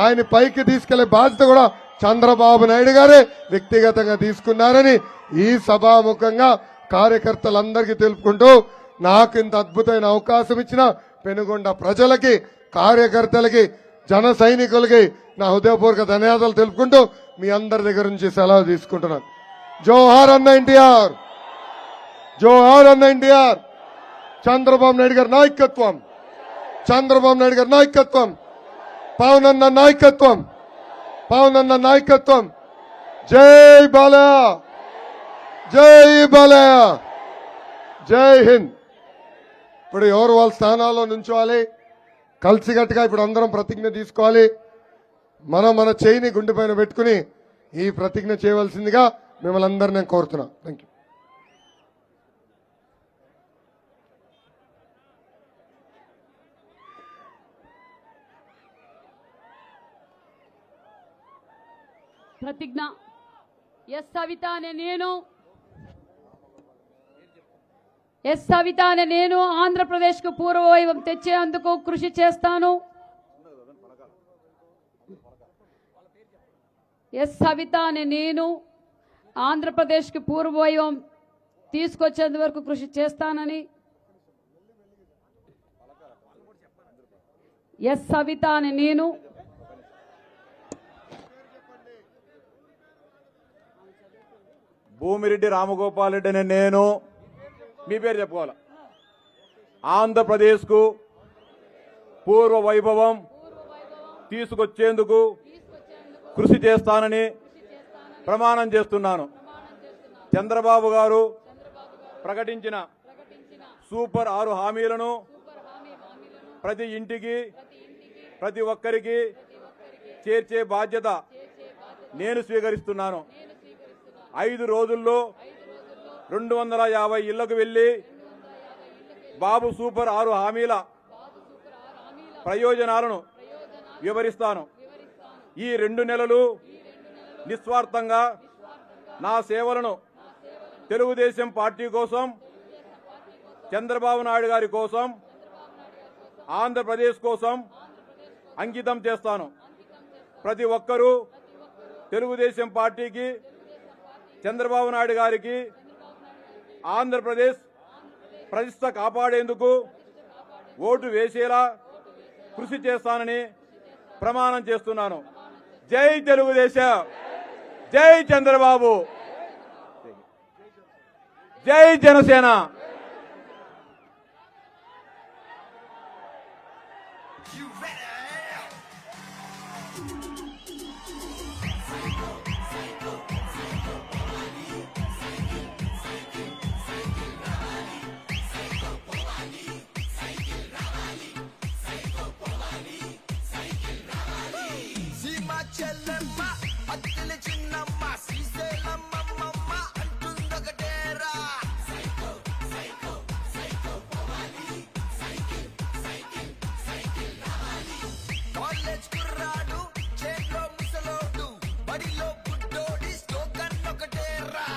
ఆయన పైకి తీసుకెళ్లే బాధ్యత కూడా చంద్రబాబు నాయుడు గారే వ్యక్తిగతంగా తీసుకున్నారని ఈ సభాముఖంగా కార్యకర్తలందరికీ తెలుపుకుంటూ నాకు ఇంత అద్భుతమైన అవకాశం ఇచ్చిన పెనుగొండ ప్రజలకి, కార్యకర్తలకి, జన సైనికులకి నా హృదయపూర్వక ధన్యవాదాలు తెలుపుకుంటూ మీ అందరి దగ్గర నుంచి సెలవు తీసుకుంటున్నాను. జోహార్ అన్న ఎన్టీఆర్, జోహార్ అన్న ఎన్టీఆర్. చంద్రబాబు నాయుడు గారి నాయకత్వం, చంద్రబాబు నాయుడు గారి నాయకత్వం, పవన్ అన్న నాయకత్వం, పవన్ అన్న నాయకత్వం. జై బాలయ్య, జై బాలయ్య, జై హింద్. ఇప్పుడు ఎవరు వాళ్ళ స్థానాల్లో నుంచోవాలి, కలిసికట్టుగా ఇప్పుడు అందరం ప్రతిజ్ఞ తీసుకోవాలి. మన చేయిని గుండె పైన పెట్టుకుని ఈ ప్రతిజ్ఞ చేయవలసిందిగా మిమ్మల్ని అందరినీ నేను కోరుతున్నా. Thank you. ప్రతిజ్ఞ. ఎస్ సవిత అనే నేను ఆంధ్రప్రదేశ్కు పూర్వవైభవం తెచ్చేందుకు కృషి చేస్తాను. ఎస్ సవిత అనే నేను ఆంధ్రప్రదేశ్కి పూర్వవైభవం తీసుకొచ్చేందు వరకు కృషి చేస్తానని. ఎస్ సవిత అనే నేను భూమిరెడ్డి రామగోపాల్ రెడ్డి అనే నేను, మీ పేరు చెప్పుకోవాలి, ఆంధ్రప్రదేశ్కు పూర్వ వైభవం తీసుకొచ్చేందుకు కృషి చేస్తానని ప్రమాణం చేస్తున్నాను. చంద్రబాబు గారు ప్రకటించిన సూపర్ 6 హామీలను ప్రతి ఇంటికి, ప్రతి ఒక్కరికి చేర్చే బాధ్యత నేను స్వీకరిస్తున్నాను. 5 రోజుల్లో 250 ఇళ్లకు వెళ్లి బాబు సూపర్ 6 హామీల ప్రయోజనాలను వివరిస్తాను. ఈ 2 నెలలు నిస్వార్థంగా నా సేవలను తెలుగుదేశం పార్టీ కోసం, చంద్రబాబు నాయుడు గారి కోసం, ఆంధ్రప్రదేశ్ కోసం అంకితం చేస్తాను. ప్రతి ఒక్కరూ తెలుగుదేశం పార్టీకి, చంద్రబాబు నాయుడు గారికి, ఆంధ్రప్రదేశ్ ప్రతిష్ట కాపాడేందుకు ఓటు వేసేలా కృషి చేస్తానని ప్రమాణం చేస్తున్నాను. జై తెలుగుదేశం, జై చంద్రబాబు, జై జనసేన. చెల్లెమ్మ అత్తిలి చిన్నమ్మ శ్రీశైలమ్మమ్మ అంటుందొకటేరా. కాలేజ్ కుర్రాడు, చేతిలో ముసలోడు, బడిలో బుడ్డోడి స్లోగన్ ఒకటేరా.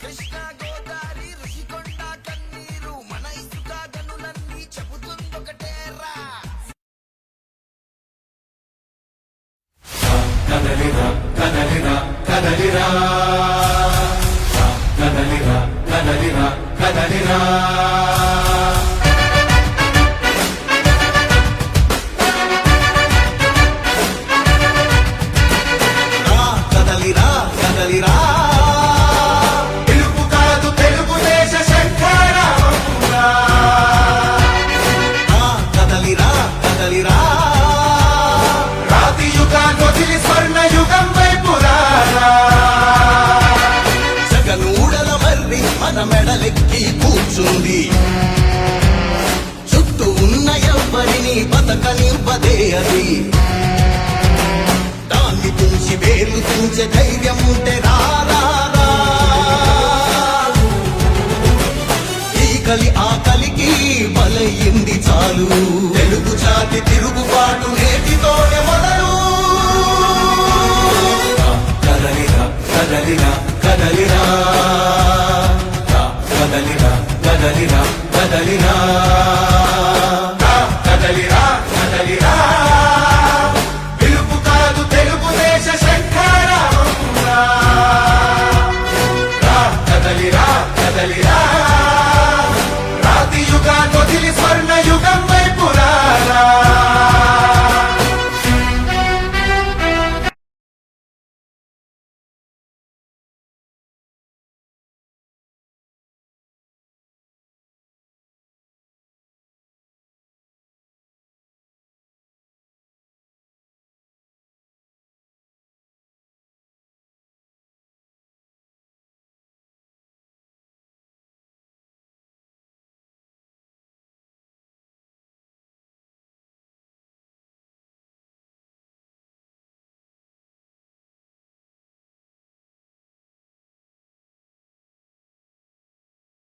కృష్ణా గోదావరి ఋషికొండ కన్నీరు మన ఇసుక గనులన్నీ చెబుతుందొకటేరా. కదలిరా కదలిరా కదలిరా కదలిరా కదలిరా కదలిరా కదలిరా కదలిరా తెలుగు కాదు తెలుగుదేశ శంకరావురా. కదలిరా కదలిరా రాతి యుగాన్ని వదిలి స్వర్ణ యుగం వైపు రారా. జగనూడల మర్రి మన మెడలెక్కి కూర్చుంది, చుట్టూ ఉన్న ఎవ్వరిని బతకనివ్వదే అది. దాన్ని తుంచి వేలు తుంచే ధైర్యం ఉంటే రారా. ఈ కలి ఆ కలికి బలయింది చాలు, తెలుగు జాతి తిరుగుబాటు